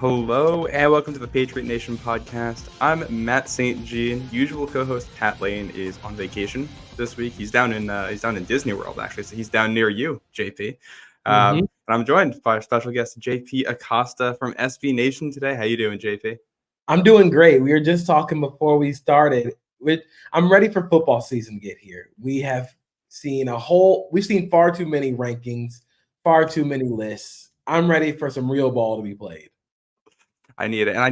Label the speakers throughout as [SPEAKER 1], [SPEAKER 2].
[SPEAKER 1] Hello and welcome to the Patriot Nation podcast. I'm Matt St. Jean. Usual co-host Pat Lane is on vacation this week. He's down in Disney World actually, so he's down near you, JP. And I'm joined by our special guest JP Acosta from SB Nation today. How you doing, JP?
[SPEAKER 2] I'm doing great. We were just talking before we started. I'm ready for football season to get here. We've seen far too many rankings, far too many lists. I'm ready for some real ball to be played.
[SPEAKER 1] I need it. And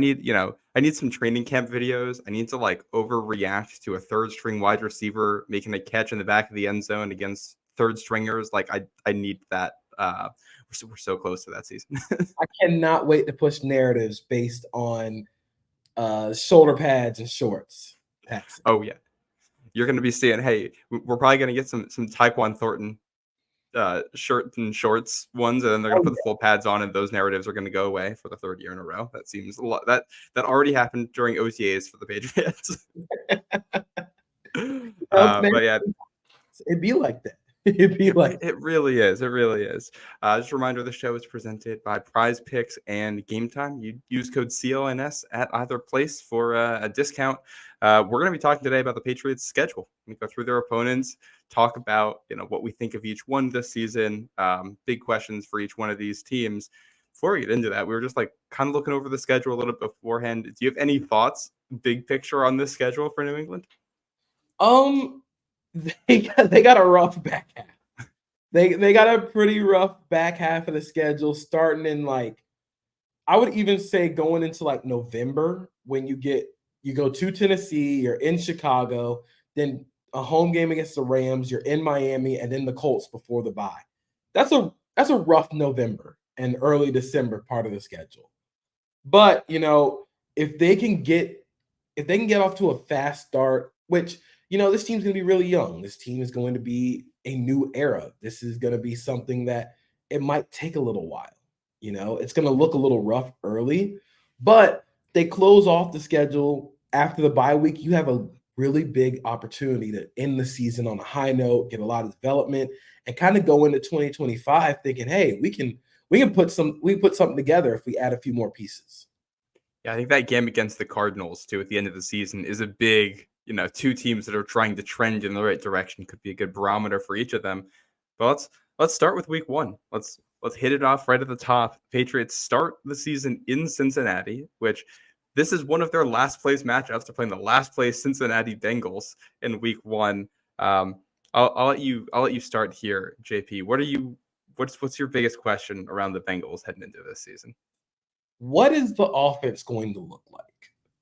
[SPEAKER 1] I need some training camp videos. I need to overreact to a third string wide receiver making a catch in the back of the end zone against third stringers. I need that. We're so close to that season.
[SPEAKER 2] I cannot wait to push narratives based on shoulder pads and shorts.
[SPEAKER 1] Oh yeah. You're going to be seeing, hey, we're probably going to get some Tyquan Thornton shirt and shorts ones, and then they're going to put the full pads on, and those narratives are going to go away for the third year in a row. That seems a lot. That already happened during OTAs for the Patriots. But yeah,
[SPEAKER 2] it'd be like that. It'd be like
[SPEAKER 1] it really is. It really is. Just a reminder: the show is presented by Prize Picks and Game Time. You use code CLNS at either place for a discount. We're going to be talking today about the Patriots' schedule. We go through their opponents, talk about what we think of each one this season. Big questions for each one of these teams. Before we get into that, we were just kind of looking over the schedule a little bit beforehand. Do you have any thoughts, big picture, on this schedule for New England?
[SPEAKER 2] They got a rough back half. They got a pretty rough back half of the schedule, starting in I would even say going into November, when you go to Tennessee, you're in Chicago, then a home game against the Rams, you're in Miami, and then the Colts before the bye. That's a rough November and early December part of the schedule. But if they can get off to a fast start, which this team's going to be really young. This team is going to be a new era. This is going to be something that it might take a little while. It's going to look a little rough early, but they close off the schedule after the bye week. You have a really big opportunity to end the season on a high note, get a lot of development, and kind of go into 2025 thinking, hey, we can put something together if we add a few more pieces.
[SPEAKER 1] Yeah, I think that game against the Cardinals too at the end of the season is a big, two teams that are trying to trend in the right direction. Could be a good barometer for each of them. But let's start with week one. Let's hit it off right at the top. Patriots start the season in Cincinnati, which this is one of their last place matchups. They're playing the last place Cincinnati Bengals in week one. I'll let you start here, JP. What's your biggest question around the Bengals heading into this season?
[SPEAKER 2] What is the offense going to look like?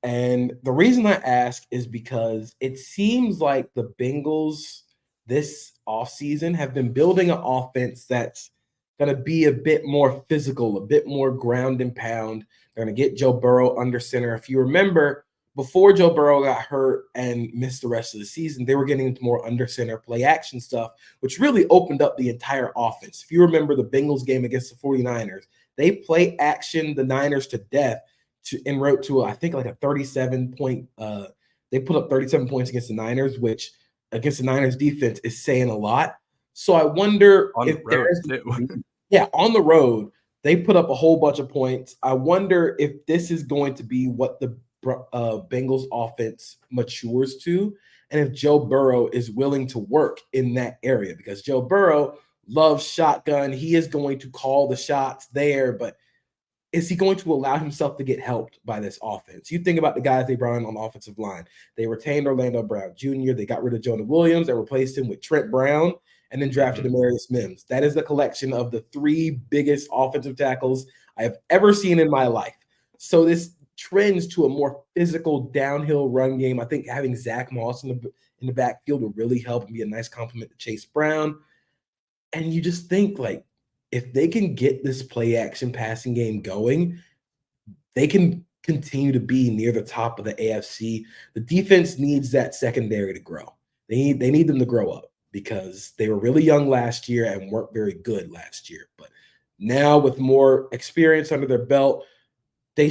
[SPEAKER 2] And the reason I ask is because it seems like the Bengals this offseason have been building an offense that's going to be a bit more physical, a bit more ground and pound. They're going to get Joe Burrow under center. If you remember, before Joe Burrow got hurt and missed the rest of the season, they were getting into more under center play action stuff, which really opened up the entire offense. If you remember the Bengals game against the 49ers, they play action the Niners to death en route to, I think, a 37-point. They put up 37 points against the Niners, which against the Niners defense is saying a lot. So I wonder on the road, they put up a whole bunch of points. I wonder if this is going to be what the Bengals offense matures to, and if Joe Burrow is willing to work in that area, because Joe Burrow loves shotgun. He is going to call the shots there, but is he going to allow himself to get helped by this offense? You think about the guys they brought in on the offensive line. They retained Orlando Brown Jr. They got rid of Jonah Williams and replaced him with Trent Brown and then drafted Demarius Mims. That is the collection of the three biggest offensive tackles I have ever seen in my life. So this trends to a more physical downhill run game. I think having Zach Moss in the backfield will really help and be a nice compliment to Chase Brown. And you just think, if they can get this play action passing game going, they can continue to be near the top of the AFC. The defense needs that secondary to grow. They need them to grow up, because they were really young last year and weren't very good last year. But now with more experience under their belt, they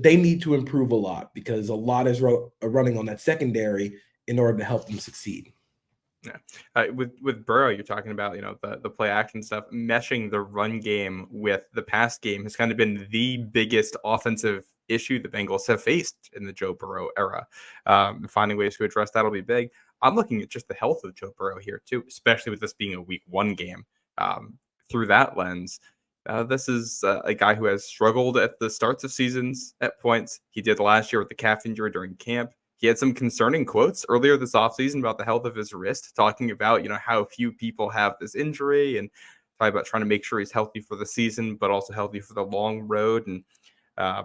[SPEAKER 2] need to improve a lot, because a lot is running on that secondary in order to help them succeed.
[SPEAKER 1] Yeah. With Burrow, you're talking about, the play action stuff, meshing the run game with the pass game has kind of been the biggest offensive issue the Bengals have faced in the Joe Burrow era. Finding ways to address that'll be big. I'm looking at just the health of Joe Burrow here too, especially with this being a week 1 game. Through that lens, this is a guy who has struggled at the starts of seasons at points. He did last year with the calf injury during camp. He had some concerning quotes earlier this offseason about the health of his wrist, talking about, how few people have this injury and talking about trying to make sure he's healthy for the season, but also healthy for the long road. And, uh,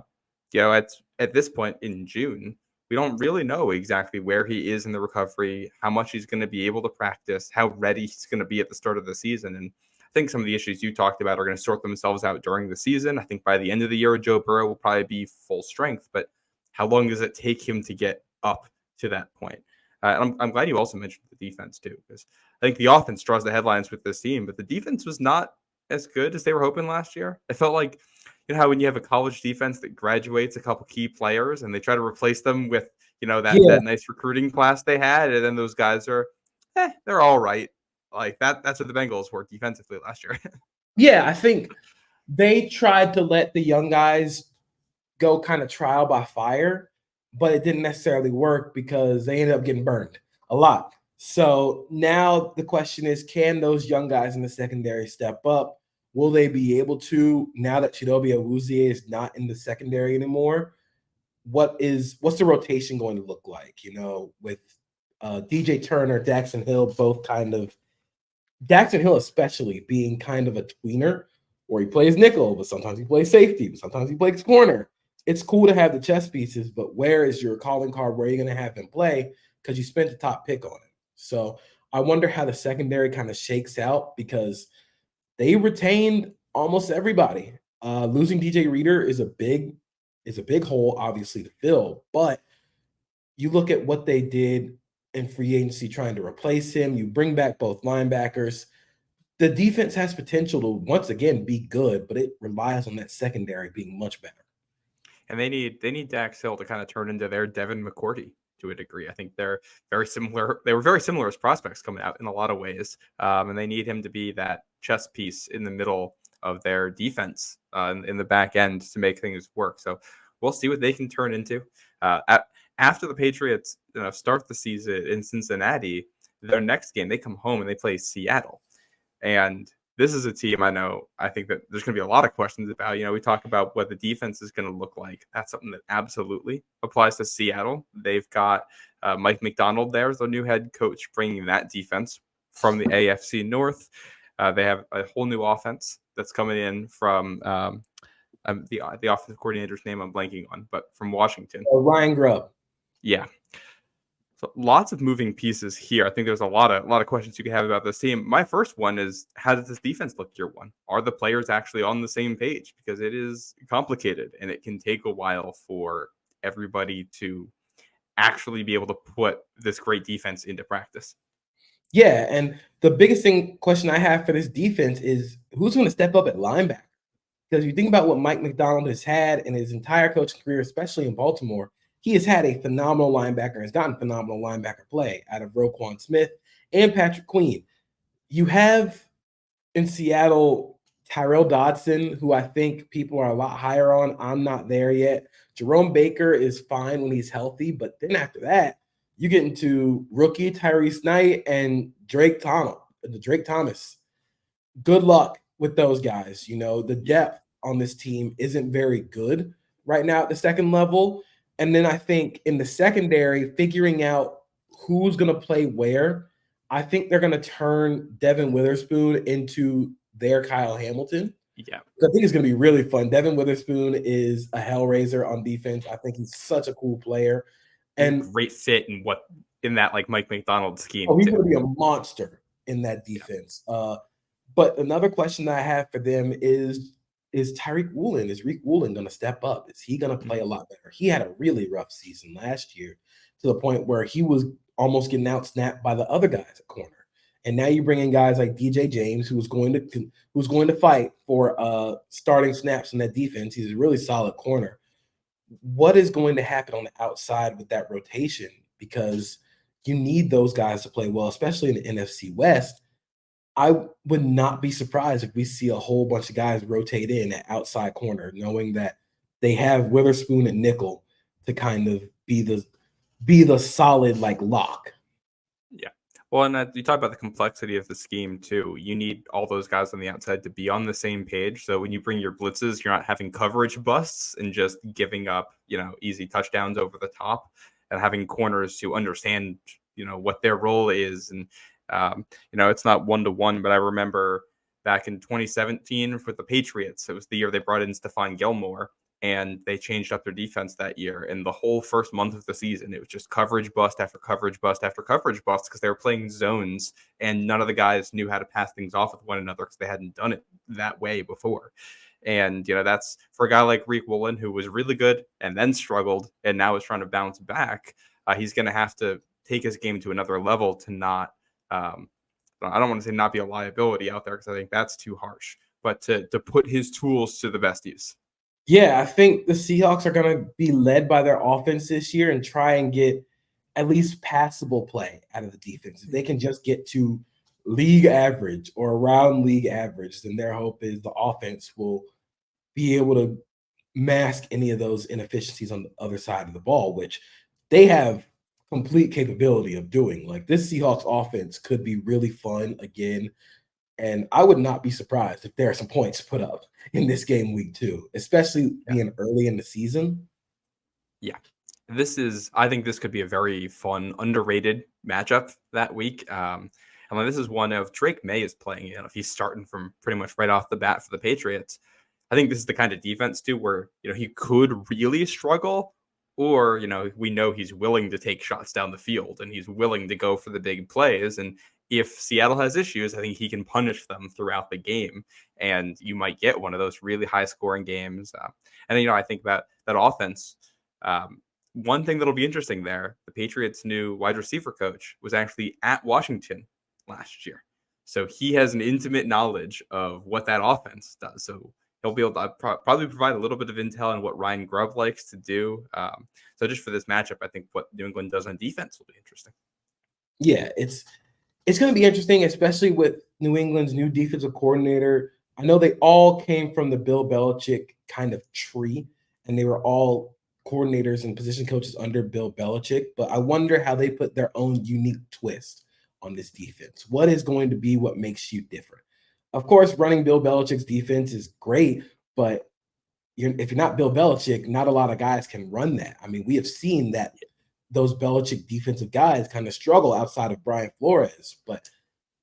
[SPEAKER 1] at this point in June, we don't really know exactly where he is in the recovery, how much he's going to be able to practice, how ready he's going to be at the start of the season. And I think some of the issues you talked about are going to sort themselves out during the season. I think by the end of the year, Joe Burrow will probably be full strength, but how long does it take him to get up to that point? I'm glad you also mentioned the defense too, because I think the offense draws the headlines with this team, but the defense was not as good as they were hoping last year. It felt like, how when you have a college defense that graduates a couple key players and they try to replace them with, that nice recruiting class they had, and then those guys are, they're all right. Like that's what the Bengals were defensively last year.
[SPEAKER 2] Yeah, I think they tried to let the young guys go kind of trial by fire, but it didn't necessarily work because they ended up getting burned a lot. So now the question is, can those young guys in the secondary step up? Will they be able to, now that Chidobe Awuzie is not in the secondary anymore? What's the rotation going to look like? With DJ Turner, Daxton Hill, both kind of, Daxton Hill especially being kind of a tweener, or he plays nickel, but sometimes he plays safety, but sometimes he plays corner. It's cool to have the chess pieces, but where is your calling card? Where are you going to have him play? Because you spent the top pick on him. So I wonder how the secondary kind of shakes out, because they retained almost everybody. Losing DJ Reader is a big hole, obviously, to fill. But you look at what they did in free agency trying to replace him. You bring back both linebackers. The defense has potential to once again be good, but it relies on that secondary being much better.
[SPEAKER 1] And they need Dax Hill to kind of turn into their Devin McCourty to a degree. I think they're very similar. They were very similar as prospects coming out in a lot of ways. And they need him to be that chess piece in the middle of their defense in the back end to make things work. So we'll see what they can turn into. After the Patriots start the season in Cincinnati, their next game, they come home and they play Seattle. And this is a team I think that there's going to be a lot of questions about. We talk about what the defense is going to look like. That's something that absolutely applies to Seattle. They've got Mike McDonald there as their new head coach, bringing that defense from the AFC North. They have a whole new offense that's coming in from the offensive coordinator's name I'm blanking on, but from Washington.
[SPEAKER 2] Ryan Grubb.
[SPEAKER 1] Yeah. So lots of moving pieces here. I think there's a lot of questions you can have about this team. My first one is, how does this defense look year 1? Are the players actually on the same page? Because it is complicated and it can take a while for everybody to actually be able to put this great defense into practice.
[SPEAKER 2] Yeah, and the biggest question I have for this defense is, who's going to step up at linebacker? Because you think about what Mike McDonald has had in his entire coaching career, especially in Baltimore, he has had a phenomenal linebacker, has gotten phenomenal linebacker play out of Roquan Smith and Patrick Queen. You have in Seattle Tyrell Dodson, who I think people are a lot higher on. I'm not there yet. Jerome Baker is fine when he's healthy, but then after that, you get into rookie Tyrese Knight and Drake Thomas. Good luck with those guys. The depth on this team isn't very good right now at the second level. And then I think in the secondary, figuring out who's going to play where, I think they're going to turn Devin Witherspoon into their Kyle Hamilton.
[SPEAKER 1] Yeah.
[SPEAKER 2] I think it's going to be really fun. Devin Witherspoon is a hellraiser on defense. I think he's such a cool player. And
[SPEAKER 1] great fit in that like Mike McDonald scheme.
[SPEAKER 2] He's going to be a monster in that defense. Yeah. But another question that I have for them is Tariq Woolen, is Reek Woolen going to step up? Is he going to play a lot better? He had a really rough season last year, to the point where he was almost getting out-snapped by the other guys at corner. And now you bring in guys like DJ James, who's going to fight for starting snaps in that defense. He's a really solid corner. What is going to happen on the outside with that rotation? Because you need those guys to play well, especially in the NFC West. I would not be surprised if we see a whole bunch of guys rotate in at outside corner, knowing that they have Witherspoon and nickel to kind of be the solid like lock.
[SPEAKER 1] Yeah. Well, and you talk about the complexity of the scheme too. You need all those guys on the outside to be on the same page. So when you bring your blitzes, you're not having coverage busts and just giving up, easy touchdowns over the top, and having corners to understand, what their role is. And, it's not 1-to-1, but I remember back in 2017 for the Patriots, it was the year they brought in Stephon Gilmore, and they changed up their defense that year. And the whole first month of the season, it was just coverage bust after coverage bust after coverage bust because they were playing zones, and none of the guys knew how to pass things off with one another because they hadn't done it that way before. And, that's for a guy like Riq Woolen, who was really good and then struggled and now is trying to bounce back. He's going to have to take his game to another level to not, I don't want to say not be a liability out there because I think that's too harsh, but to put his tools to the best use.
[SPEAKER 2] Yeah, I think the Seahawks are going to be led by their offense this year and try and get at least passable play out of the defense. If they can just get to league average or around league average, then their hope is the offense will be able to mask any of those inefficiencies on the other side of the ball, which they have complete capability of doing. Like, this Seahawks offense could be really fun again. And I would not be surprised if there are some points put up in this game week 2, especially being early in the season.
[SPEAKER 1] Yeah. I think this could be a very fun, underrated matchup that week. And this is one of Drake May is playing in. If he's starting from pretty much right off the bat for the Patriots, I think this is the kind of defense too where, he could really struggle, or, we know he's willing to take shots down the field and he's willing to go for the big plays. And if Seattle has issues, I think he can punish them throughout the game, and you might get one of those really high scoring games. And then, I think that offense, one thing that'll be interesting there, the Patriots' new wide receiver coach was actually at Washington last year. So he has an intimate knowledge of what that offense does. So he'll be able to probably provide a little bit of intel on what Ryan Grubb likes to do. So just for this matchup, I think what New England does on defense will be interesting.
[SPEAKER 2] Yeah, it's going to be interesting, especially with New England's new defensive coordinator. I know they all came from the Bill Belichick kind of tree, and they were all coordinators and position coaches under Bill Belichick, but I wonder how they put their own unique twist on this defense. What is going to be what makes you different? Of course, running Bill Belichick's defense is great, but if you're not Bill Belichick, not a lot of guys can run that. I mean, we have seen that those Belichick defensive guys kind of struggle outside of Brian Flores. But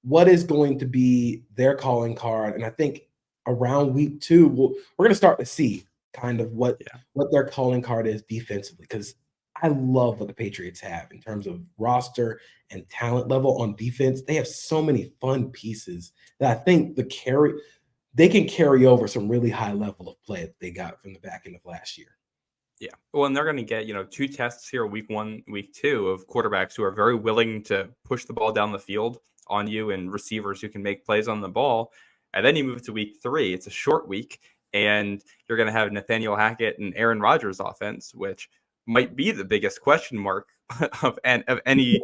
[SPEAKER 2] what is going to be their calling card? And I think around week 2, we're going to start to see kind of what their calling card is defensively, because I love what the Patriots have in terms of roster and talent level on defense. They have so many fun pieces that I think they can carry over some really high level of play that they got from the back end of last year.
[SPEAKER 1] Yeah. Well, and they're going to get, 2 tests here, week 1, week 2, of quarterbacks who are very willing to push the ball down the field on you and receivers who can make plays on the ball. And then you move to week 3. It's a short week, and you're going to have Nathaniel Hackett and Aaron Rodgers offense, which might be the biggest question mark of any.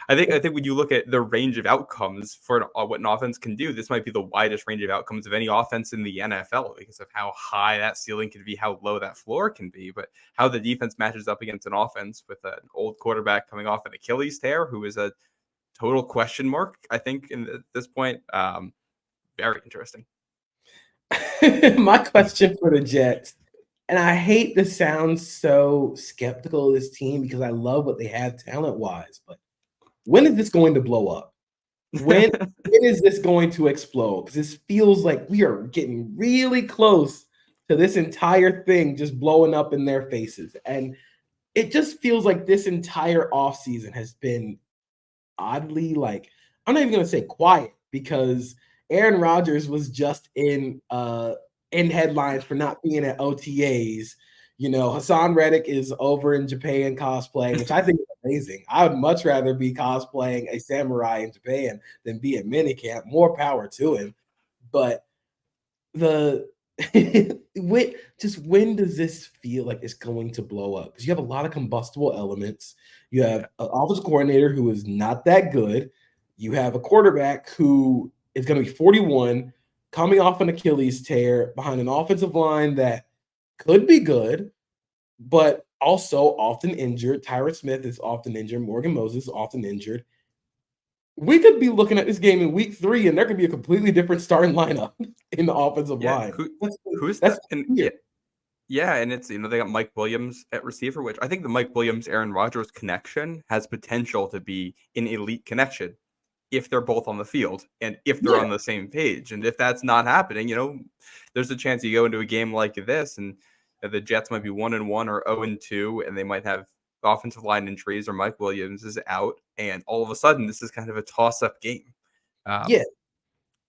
[SPEAKER 1] I think when you look at the range of outcomes for what an offense can do, this might be the widest range of outcomes of any offense in the NFL because of how high that ceiling can be, how low that floor can be, but how the defense matches up against an offense with an old quarterback coming off an Achilles tear, who is a total question mark, I think, at this point. Very interesting.
[SPEAKER 2] My question for the Jets, and I hate to sound so skeptical of this team because I love what they have talent-wise, but when is this going to blow up? When is this going to explode? Because this feels like we are getting really close to this entire thing just blowing up in their faces. And it just feels like this entire offseason has been oddly, like, I'm not even going to say quiet, because Aaron Rodgers was just in headlines for not being at OTAs. Hassan Reddick is over in Japan cosplaying, which I think is amazing. I would much rather be cosplaying a samurai in Japan than be at minicamp. More power to him. But the when does this feel like it's going to blow up? Because you have a lot of combustible elements. You have an offensive coordinator who is not that good. You have a quarterback who is going to be 41, coming off an Achilles tear behind an offensive line that could be good, but also often injured. Tyron Smith is often injured. Morgan Moses is often injured. We could be looking at this game in week 3, and there could be a completely different starting lineup in the offensive line.
[SPEAKER 1] Who's
[SPEAKER 2] that's
[SPEAKER 1] that? And and it's they got Mike Williams at receiver, which I think the Mike Williams Aaron Rodgers connection has potential to be an elite connection if they're both on the field and if they're on the same page. And if that's not happening, there's a chance you go into a game like this and the Jets might be 1-1 or 0-2, and they might have offensive line injuries or Mike Williams is out, and all of a sudden this is kind of a toss-up game.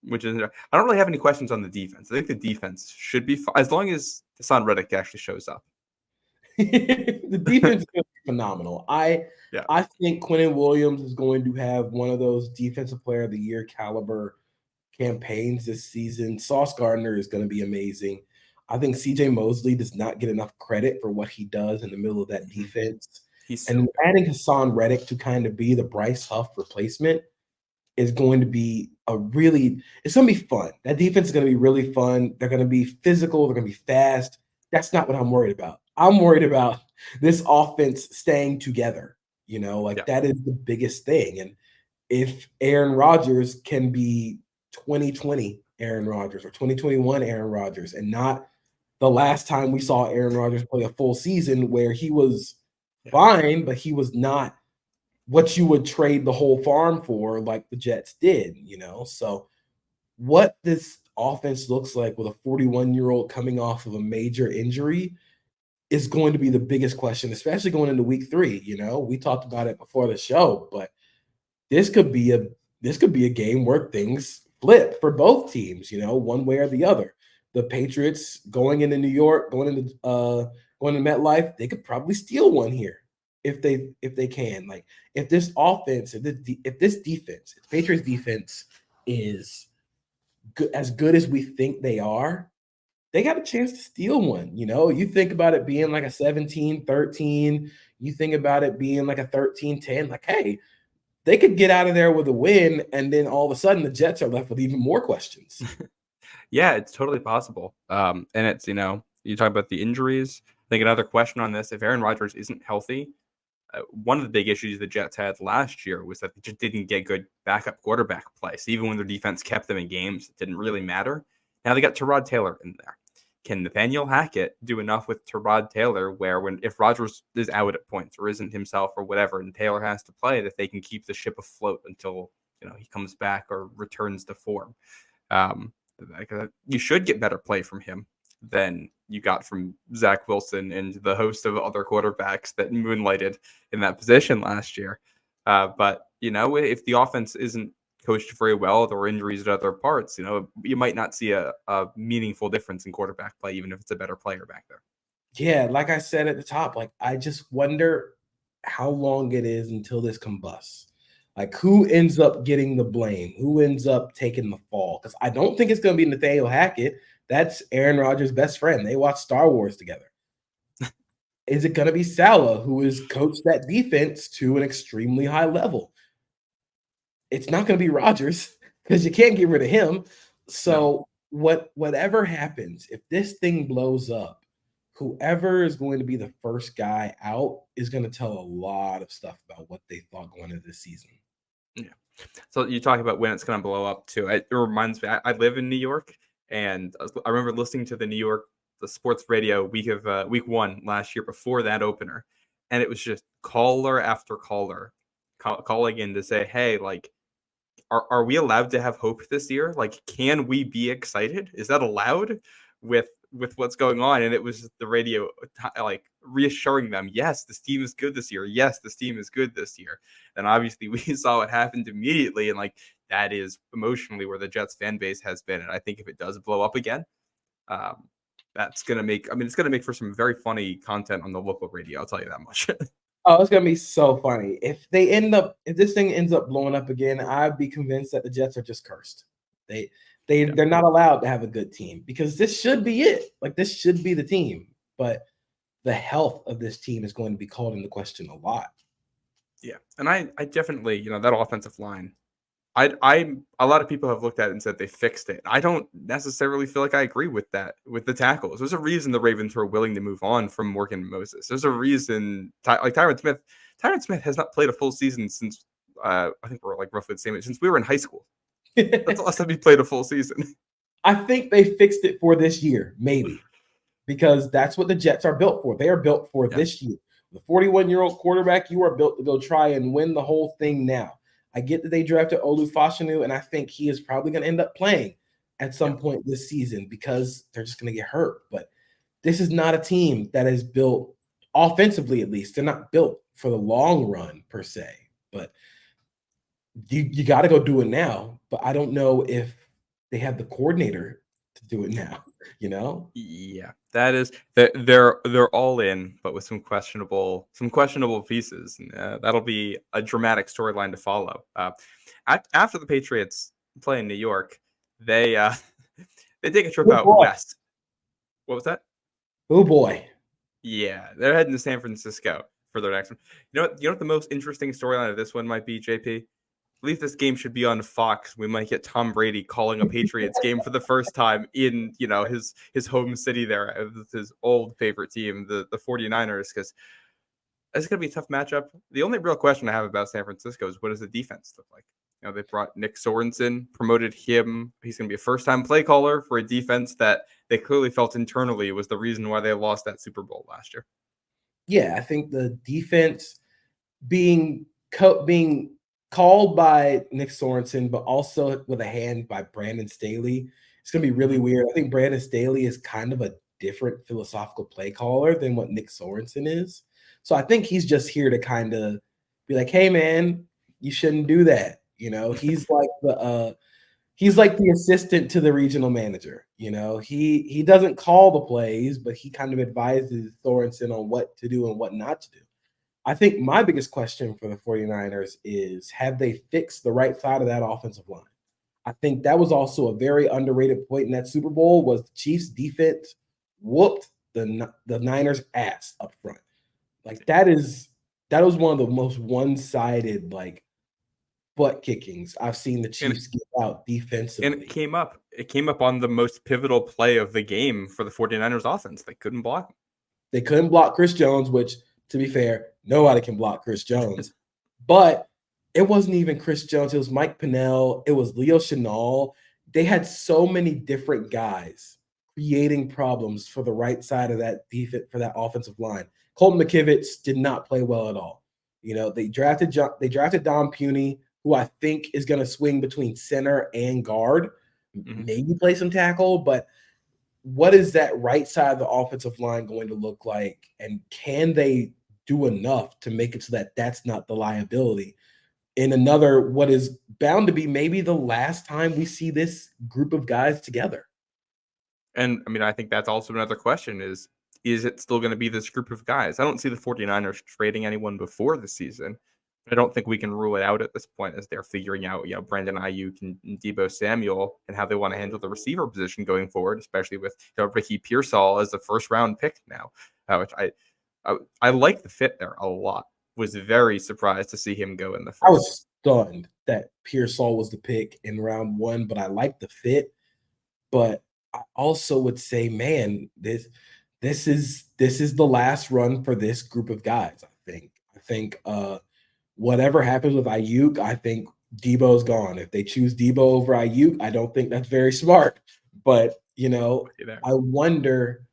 [SPEAKER 1] Which is, I don't really have any questions on the defense. I think the defense should be fine as long as Hassan Reddick actually shows up.
[SPEAKER 2] The defense is going to be phenomenal. I think Quinnen Williams is going to have one of those defensive player of the year caliber campaigns this season. Sauce Gardner is going to be amazing. I think CJ Mosley does not get enough credit for what he does in the middle of that defense. And adding Hassan Reddick to kind of be the Bryce Huff replacement is going to be it's going to be fun. That defense is going to be really fun. They're going to be physical. They're going to be fast. That's not what I'm worried about. I'm worried about this offense staying together. That is the biggest thing. And if Aaron Rodgers can be 2020 Aaron Rodgers or 2021 Aaron Rodgers and not the last time we saw Aaron Rodgers play a full season where he was fine, but he was not what you would trade the whole farm for like the Jets did, So what this offense looks like with a 41-year-old coming off of a major injury is going to be the biggest question, especially going into week 3. We talked about it before the show, but this could be a game where things flip for both teams, one way or the other. The Patriots going into New York, going to MetLife, they could probably steal one here if they can. Like if this offense, if this defense, if Patriots defense is as good as we think they are, they got a chance to steal one. You think about it being like a 17-13, you think about it being like a 13-10, like, hey, they could get out of there with a win, and then all of a sudden the Jets are left with even more questions.
[SPEAKER 1] Yeah, it's totally possible. And it's, you talk about the injuries. I think another question on this, if Aaron Rodgers isn't healthy, one of the big issues the Jets had last year was that they just didn't get good backup quarterback play. So even when their defense kept them in games, it didn't really matter. Now they got Tyrod Taylor in there. Can Nathaniel Hackett do enough with Tyrod Taylor where if Rodgers is out at points or isn't himself or whatever, and Taylor has to play, that they can keep the ship afloat until he comes back or returns to form? You should get better play from him than you got from Zach Wilson and the host of other quarterbacks that moonlighted in that position last year. But if the offense isn't coached very well, there were injuries at other parts, you might not see a meaningful difference in quarterback play, even if it's a better player back there.
[SPEAKER 2] Yeah, like I said at the top, like I just wonder how long it is until this combusts. Like who ends up getting the blame? Who ends up taking the fall? Because I don't think it's going to be Nathaniel Hackett. That's Aaron Rodgers' best friend. They watch Star Wars together. Is it going to be Saleh, who has coached that defense to an extremely high level? It's not going to be Rodgers because you can't get rid of him. So whatever happens, if this thing blows up, whoever is going to be the first guy out is going to tell a lot of stuff about what they thought going into this season.
[SPEAKER 1] Yeah. So you talk about when it's going to blow up too. It reminds me, I live in New York, and I remember listening to the sports radio week 1 last year before that opener. And it was just caller after caller calling in to say, hey, like, are we allowed to have hope this year? Like, can we be excited? Is that allowed with what's going on? And it was the radio like reassuring them, yes, this team is good this year. Yes, this team is good this year. And obviously we saw what happened immediately. And like, that is emotionally where the Jets fan base has been. And I think if it does blow up again, that's going to make, it's going to make for some very funny content on the local radio. I'll tell you that much.
[SPEAKER 2] Oh, it's going to be so funny. If this thing ends up blowing up again, I'd be convinced that the Jets are just cursed. They're not allowed to have a good team because this should be it. Like, this should be the team. But the health of this team is going to be called into question a lot.
[SPEAKER 1] Yeah. And I definitely, that offensive line, a lot of people have looked at it and said they fixed it. I don't necessarily feel like I agree with that, with the tackles. There's a reason the Ravens were willing to move on from Morgan and Moses. There's a reason, like Tyron Smith has not played a full season since, I think we're like roughly the same age, since we were in high school. That's the last time he played a full season.
[SPEAKER 2] I think they fixed it for this year, maybe, because that's what the Jets are built for. They are built for this year. The 41-year-old quarterback, you are built to go try and win the whole thing now. I get that they drafted Olu Fashanu, and I think he is probably going to end up playing at some point this season because they're just going to get hurt. But this is not a team that is built offensively, at least. They're not built for the long run per se. But you got to go do it now. But I don't know if they have the coordinator to do it now,
[SPEAKER 1] Yeah, that is they're all in, but with some questionable pieces. And, that'll be a dramatic storyline to follow. After the Patriots play in New York, they they take a trip out west. What was that?
[SPEAKER 2] Oh boy.
[SPEAKER 1] Yeah, they're heading to San Francisco for their next one. You know what the most interesting storyline of this one might be, JP? I believe this game should be on Fox. We might get Tom Brady calling a Patriots game for the first time in, his home city there, his old favorite team, the 49ers, because it's going to be a tough matchup. The only real question I have about San Francisco is, what does the defense look like? They brought Nick Sorensen, promoted him. He's going to be a first-time play caller for a defense that they clearly felt internally was the reason why they lost that Super Bowl last year.
[SPEAKER 2] Yeah, I think the defense being called by Nick Sorensen, but also with a hand by Brandon Staley, it's going to be really weird. I think Brandon Staley is kind of a different philosophical play caller than what Nick Sorensen is. So I think he's just here to kind of be like, hey, man, you shouldn't do that. He's like the assistant to the regional manager. He doesn't call the plays, but he kind of advises Sorensen on what to do and what not to do. I think my biggest question for the 49ers is, have they fixed the right side of that offensive line? I think that was also a very underrated point in that Super Bowl, was the Chiefs' defense whooped the Niners' ass up front. Like, that was one of the most one-sided, like, butt kickings I've seen the Chiefs give out defensively.
[SPEAKER 1] And it came up on the most pivotal play of the game for the 49ers offense. They couldn't block.
[SPEAKER 2] They couldn't block Chris Jones, which, to be fair, nobody can block Chris Jones. But it wasn't even Chris Jones. It was Mike Pennell. It was Leo Chenal. They had so many different guys creating problems for the right side of that defense, for that offensive line. Colton McKivitz did not play well at all. They drafted Dom Puney, who I think is going to swing between center and guard, maybe play some tackle. But what is that right side of the offensive line going to look like? And can they do enough to make it so that that's not the liability in another, what is bound to be maybe the last time we see this group of guys together?
[SPEAKER 1] And I think that's also another question is it still going to be this group of guys? I don't see the 49ers trading anyone before the season. I don't think we can rule it out at this point as they're figuring out, Brandon Ayuk and Deebo Samuel and how they want to handle the receiver position going forward, especially with Ricky Pearsall as the first-round pick now, which I like the fit there a lot. Was very surprised to see him go in the first.
[SPEAKER 2] I was stunned that Pearsall was the pick in round 1, but I like the fit. But I also would say, man, this is the last run for this group of guys. I think whatever happens with Ayuk, I think Deebo's gone. If they choose Deebo over Ayuk, I don't think that's very smart. But I wonder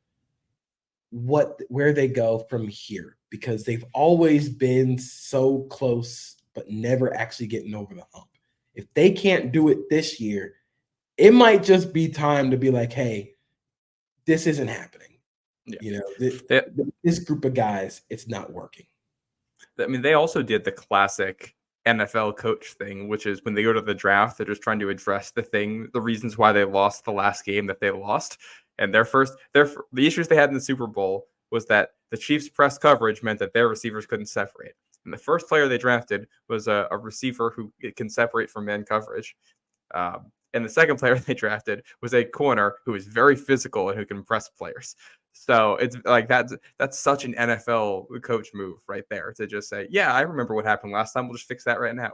[SPEAKER 2] where they go from here, because they've always been so close, but never actually getting over the hump. If they can't do it this year, it might just be time to be like, hey, this isn't happening.
[SPEAKER 1] Yeah.
[SPEAKER 2] This group of guys, it's not working.
[SPEAKER 1] They also did the classic NFL coach thing, which is when they go to the draft, they're just trying to address the reasons why they lost the last game that they lost. And the issues they had in the Super Bowl was that the Chiefs' press coverage meant that their receivers couldn't separate. And the first player they drafted was a receiver who can separate from man coverage. And the second player they drafted was a corner who is very physical and who can press players. So it's like that's such an NFL coach move right there to just say, yeah, I remember what happened last time. We'll just fix that right now.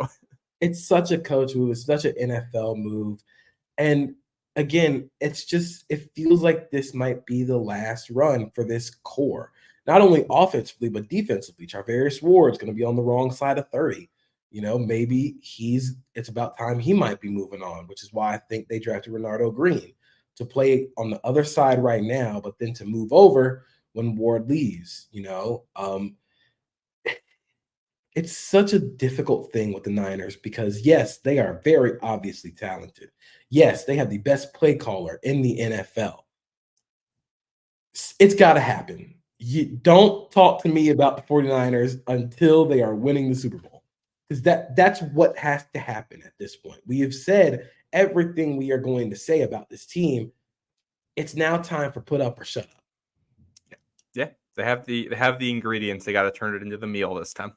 [SPEAKER 2] It's such a coach move. It's such an NFL move. And again, it feels like this might be the last run for this core, not only offensively, but defensively. Charvarius Ward's going to be on the wrong side of 30. Maybe it's about time he might be moving on, which is why I think they drafted Renardo Green to play on the other side right now, but then to move over when Ward leaves. It's such a difficult thing with the Niners because, yes, they are very obviously talented. Yes, they have the best play caller in the NFL. It's got to happen. You don't talk to me about the 49ers until they are winning the Super Bowl, because that's what has to happen at this point. We have said everything we are going to say about this team. It's now time for put up or shut up.
[SPEAKER 1] Yeah, they have the ingredients. They got to turn it into the meal this time.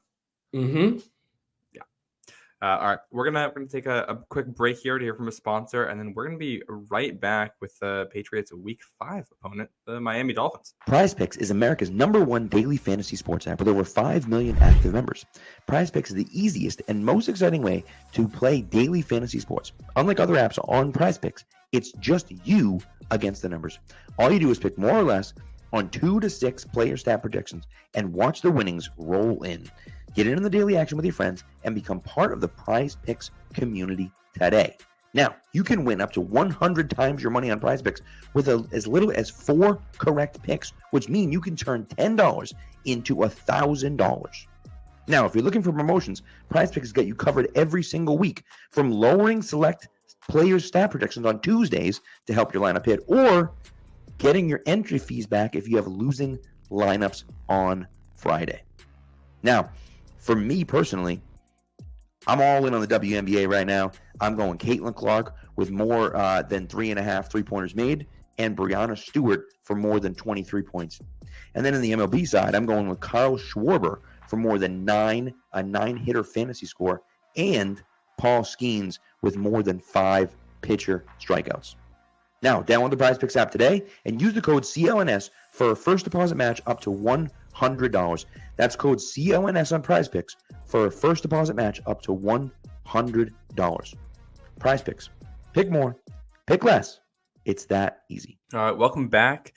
[SPEAKER 2] Mm-hmm.
[SPEAKER 1] Yeah. All right, we're gonna take a quick break here to hear from a sponsor, and then we're gonna be right back with the Patriots' Week 5 opponent, the Miami Dolphins.
[SPEAKER 3] PrizePicks is America's #1 daily fantasy sports app with over 5 million active members. PrizePicks is the easiest and most exciting way to play daily fantasy sports. Unlike other apps on PrizePicks, it's just you against the numbers. All you do is pick more or less on 2 to 6 player stat predictions and watch the winnings roll in. Get in on the daily action with your friends and become part of the PrizePicks community today. Now, you can win up to 100 times your money on PrizePicks with as little as 4 correct picks, which mean you can turn $10 into $1,000. Now, if you're looking for promotions, PrizePicks has got you covered every single week, from lowering select players' stat predictions on Tuesdays to help your lineup hit, or getting your entry fees back if you have losing lineups on Friday. Now, for me personally, I'm all in on the WNBA right now. I'm going Caitlin Clark with more than 3.5 3-pointers made, and Brianna Stewart for more than 23 points. And then in the MLB side, I'm going with Kyle Schwarber for more than a 9-hitter fantasy score, and Paul Skeens with more than 5 pitcher strikeouts. Now, download the PrizePicks app today and use the code CLNS for a first deposit match up to $100. That's code CLNS on PrizePicks for a first deposit match up to $100. PrizePicks. Pick more. Pick less. It's that easy.
[SPEAKER 1] All right, welcome back.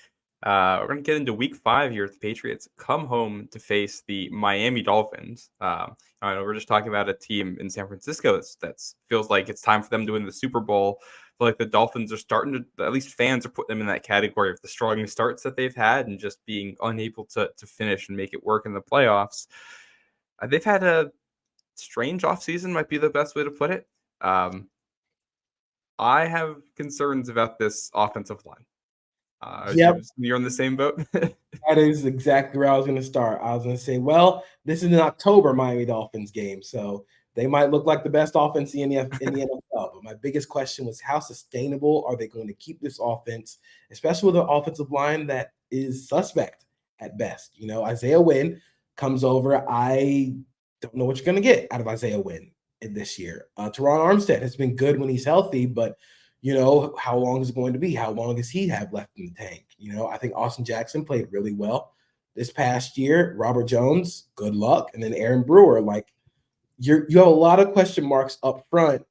[SPEAKER 1] We're going to get into Week 5 here. The Patriots come home to face the Miami Dolphins. I know we're just talking about a team in San Francisco that feels like it's time for them to win the Super Bowl. I feel like the Dolphins are starting to, at least fans are putting them in that category of the strong starts that they've had and just being unable to finish and make it work in the playoffs. They've had a strange offseason, might be the best way to put it. I have concerns about this offensive line.
[SPEAKER 2] Yep.
[SPEAKER 1] You're on the same boat?
[SPEAKER 2] That is exactly where I was going to start. I was going to say, well, this is an October Miami Dolphins game, so they might look like the best offense in the NFL. But my biggest question was, how sustainable are they going to keep this offense, especially with an offensive line that is suspect at best? Isaiah Wynn comes over. I don't know what you're going to get out of Isaiah Wynn this year. Teron Armstead has been good when he's healthy, but how long is it going to be? How long does he have left in the tank? I think Austin Jackson played really well this past year. Robert Jones, good luck. And then Aaron Brewer, you have a lot of question marks up front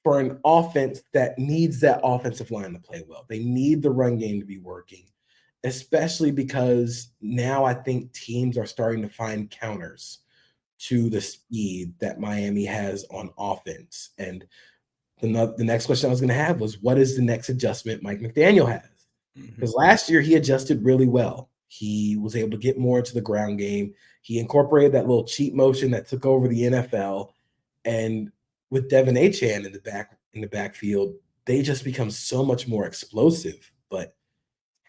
[SPEAKER 2] for an offense that needs that offensive line to play well. They need the run game to be working, especially because now I think teams are starting to find counters to the speed that Miami has on offense. And the next question I was going to have was, what is the next adjustment Mike McDaniel has? Because last year he adjusted really well. He was able to get more into the ground game. He incorporated that little cheat motion that took over the NFL. And with Devin Achane in the backfield, they just become so much more explosive. But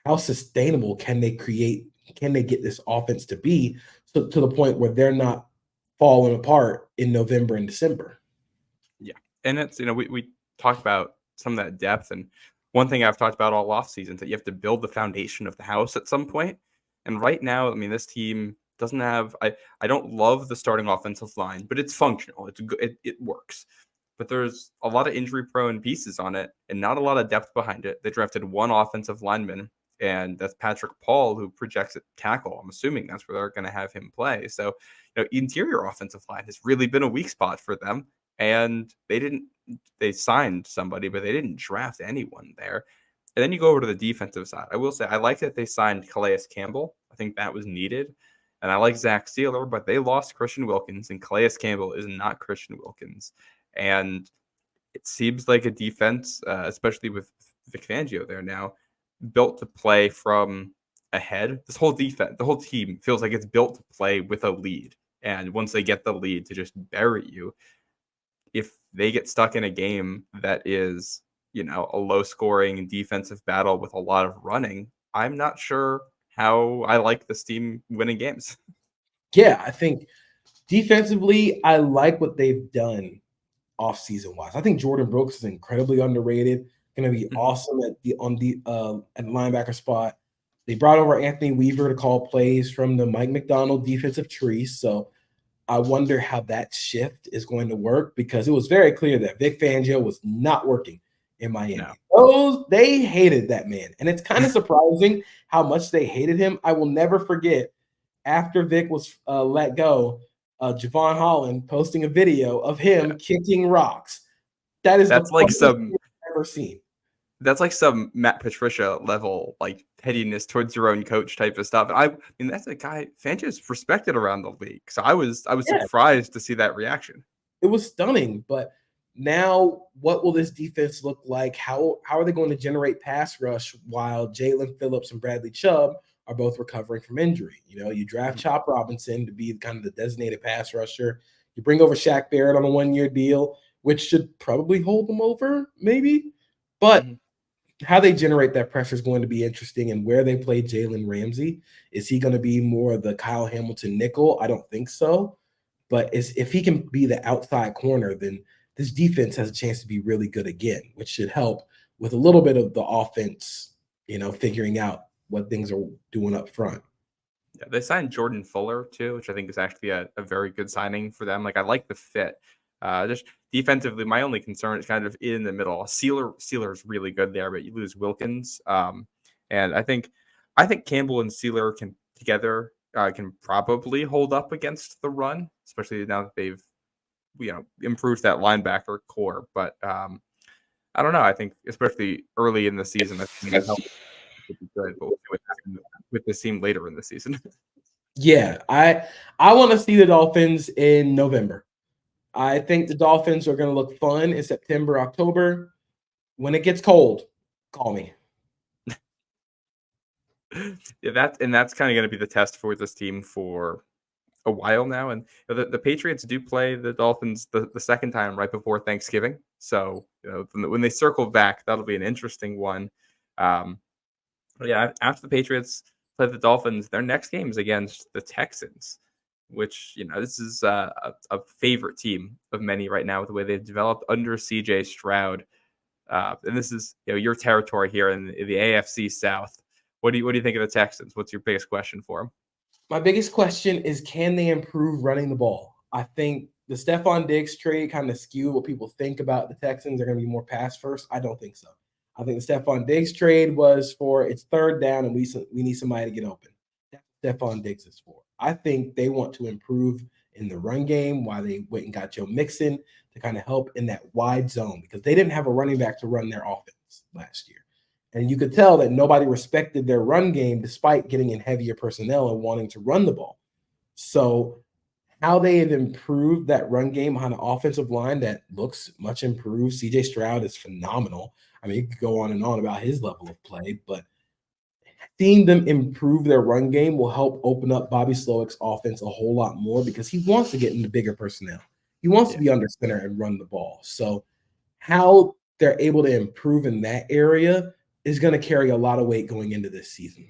[SPEAKER 2] how sustainable can they get this offense to be to the point where they're not falling apart in November and December?
[SPEAKER 1] Yeah. And it's, we talked about some of that depth. And one thing I've talked about all offseason is that you have to build the foundation of the house at some point. And right now, this team doesn't have, I don't love the starting offensive line, but it's functional. It's good. It works. but there's a lot of injury-prone pieces on it and not a lot of depth behind it. They drafted one offensive lineman, and that's Patrick Paul, who projects at tackle. I'm assuming that's where they're going to have him play. So, interior offensive line has really been a weak spot for them, and they signed somebody, but they didn't draft anyone there. And then you go over to the defensive side. I will say I like that they signed Calais Campbell. I think that was needed. And I like Zach Sealer, but they lost Christian Wilkins, and Calais Campbell is not Christian Wilkins. And it seems like a defense, especially with Vic Fangio there now, built to play from ahead. This whole defense, the whole team feels like it's built to play with a lead. And once they get the lead, to just bury you. If they get stuck in a game that is, a low-scoring defensive battle with a lot of running, I'm not sure how I like this team winning games.
[SPEAKER 2] Yeah, I think defensively, I like what they've done off-season wise. I think Jordan Brooks is incredibly underrated. Going to be awesome at the linebacker spot. They brought over Anthony Weaver to call plays from the Mike McDonald defensive tree. So I wonder how that shift is going to work, because it was very clear that Vic Fangio was not working in Miami. They hated that man. And it's kind of surprising how much they hated him. I will never forget, after Vic was let go, Javon Holland posting a video of him kicking rocks. That's like some I've ever seen.
[SPEAKER 1] That's like some Matt Patricia level, like pettiness towards your own coach type of stuff. And I mean, that's a guy Fangio's respected around the league. So I was surprised to see that reaction.
[SPEAKER 2] It was stunning. But now, what will this defense look like? How are they going to generate pass rush while Jalen Phillips and Bradley Chubb are both recovering from injury? You draft Chop Robinson to be kind of the designated pass rusher. You bring over Shaq Barrett on a 1-year deal, which should probably hold them over, maybe. But how they generate that pressure is going to be interesting, and where they play Jalen Ramsey. Is he going to be more of the Kyle Hamilton nickel? I don't think so. But if he can be the outside corner, then this defense has a chance to be really good again, which should help with a little bit of the offense, figuring out what things are doing up front.
[SPEAKER 1] Yeah, they signed Jordan Fuller too, which I think is actually a very good signing for them. Like, I like the fit. Just defensively, my only concern is kind of in the middle. Sealer is really good there, but you lose Wilkins. And I think Campbell and Sealer can probably hold up against the run, especially now that they've improved that linebacker core. But I don't know. I think especially early in the season, I think that helps. Would be good, but with this team later in the season.
[SPEAKER 2] Yeah, I want to see the Dolphins in November. I think the Dolphins are going to look fun in September, October. When it gets cold, call me.
[SPEAKER 1] Yeah, that's kind of going to be the test for this team for a while now. And the Patriots do play the Dolphins the second time right before Thanksgiving. So when they circle back, that'll be an interesting one. But yeah, after the Patriots play the Dolphins, their next game is against the Texans, which, this is a favorite team of many right now with the way they've developed under CJ Stroud. And this is, your territory here in the AFC South. What do you think of the Texans? What's your biggest question for them?
[SPEAKER 2] My biggest question is, can they improve running the ball? I think the Stephon Diggs trade kind of skewed what people think about the Texans. They're going to be more pass first. I don't think so. I think the Stephon Diggs trade was for it's third down and we need somebody to get open. That's what Stephon Diggs is for. I think they want to improve in the run game while they went and got Joe Mixon to kind of help in that wide zone, because they didn't have a running back to run their offense last year. And you could tell that nobody respected their run game despite getting in heavier personnel and wanting to run the ball. So how they have improved that run game on an offensive line that looks much improved. CJ Stroud is phenomenal. I mean, you could go on and on about his level of play, but seeing them improve their run game will help open up Bobby Slowick's offense a whole lot more, because he wants to get into bigger personnel. He wants to be under center and run the ball. So how they're able to improve in that area is going to carry a lot of weight going into this season.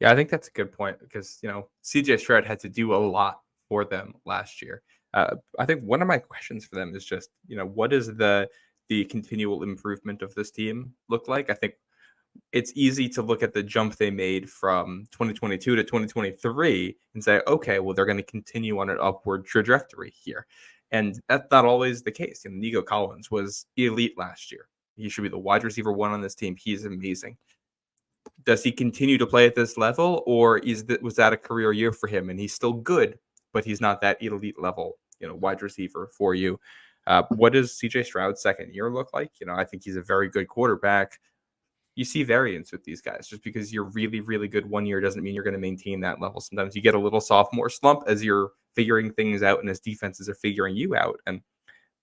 [SPEAKER 1] Yeah, I think that's a good point, because, CJ Stroud had to do a lot for them last year. I think one of my questions for them is just, what is the continual improvement of this team look like? I think it's easy to look at the jump they made from 2022 to 2023 and say, okay, well, they're going to continue on an upward trajectory here. And that's not always the case. Nico Collins was elite last year. He should be the wide receiver 1 on this team. He's amazing. Does he continue to play at this level, or was that a career year for him? And he's still good, but he's not that elite level, wide receiver for you. What does CJ Stroud's second year look like? I think he's a very good quarterback. You see variance with these guys. Just because you're really, really good one year doesn't mean you're going to maintain that level. Sometimes you get a little sophomore slump as you're figuring things out and as defenses are figuring you out. And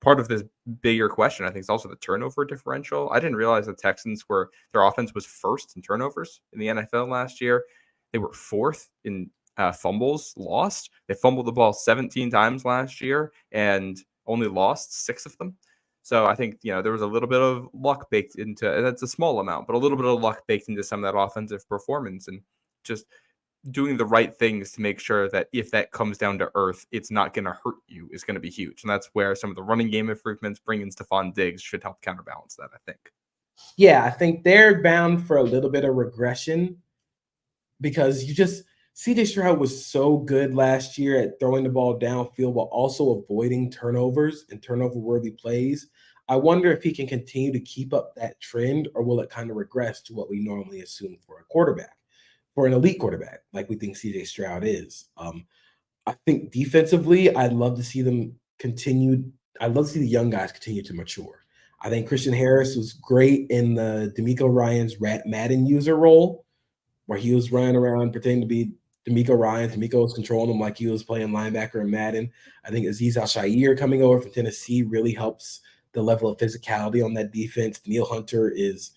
[SPEAKER 1] part of this bigger question, I think, is also the turnover differential. I didn't realize the Texans their offense was first in turnovers in the NFL last year. They were fourth in fumbles lost. They fumbled the ball 17 times last year and only lost 6 of them. So I think, there was a little bit of luck baked into, and that's a small amount, but a little bit of luck baked into some of that offensive performance, and just doing the right things to make sure that if that comes down to earth, it's not going to hurt you is going to be huge. And that's where some of the running game improvements, bringing Stephon Diggs, should help counterbalance that, I think.
[SPEAKER 2] Yeah, I think they're bound for a little bit of regression because CJ Stroud was so good last year at throwing the ball downfield while also avoiding turnovers and turnover-worthy plays. I wonder if he can continue to keep up that trend, or will it kind of regress to what we normally assume for a quarterback, for an elite quarterback, like we think CJ Stroud is. I think defensively, I'd love to see them continue. I'd love to see the young guys continue to mature. I think Christian Harris was great in the DeMeco Ryans Madden user role, where he was running around pretending to be DeMeco Ryan. DeMeco was controlling him like he was playing linebacker in Madden. I think Azeez Al-Shaair coming over from Tennessee really helps the level of physicality on that defense. Danielle Hunter is,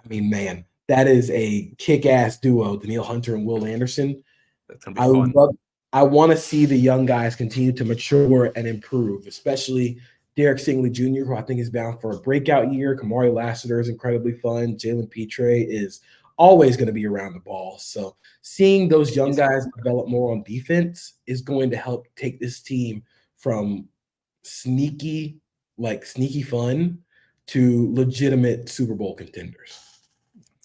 [SPEAKER 2] man, that is a kick-ass duo, Danielle Hunter and Will Anderson.
[SPEAKER 1] That's going to be fun.
[SPEAKER 2] I want to see the young guys continue to mature and improve, especially Derek Stingley Jr., who I think is bound for a breakout year. Kamari Lassiter is incredibly fun. Jalen Petre is always going to be around the ball. So seeing those young guys develop more on defense is going to help take this team from sneaky fun to legitimate Super Bowl contenders.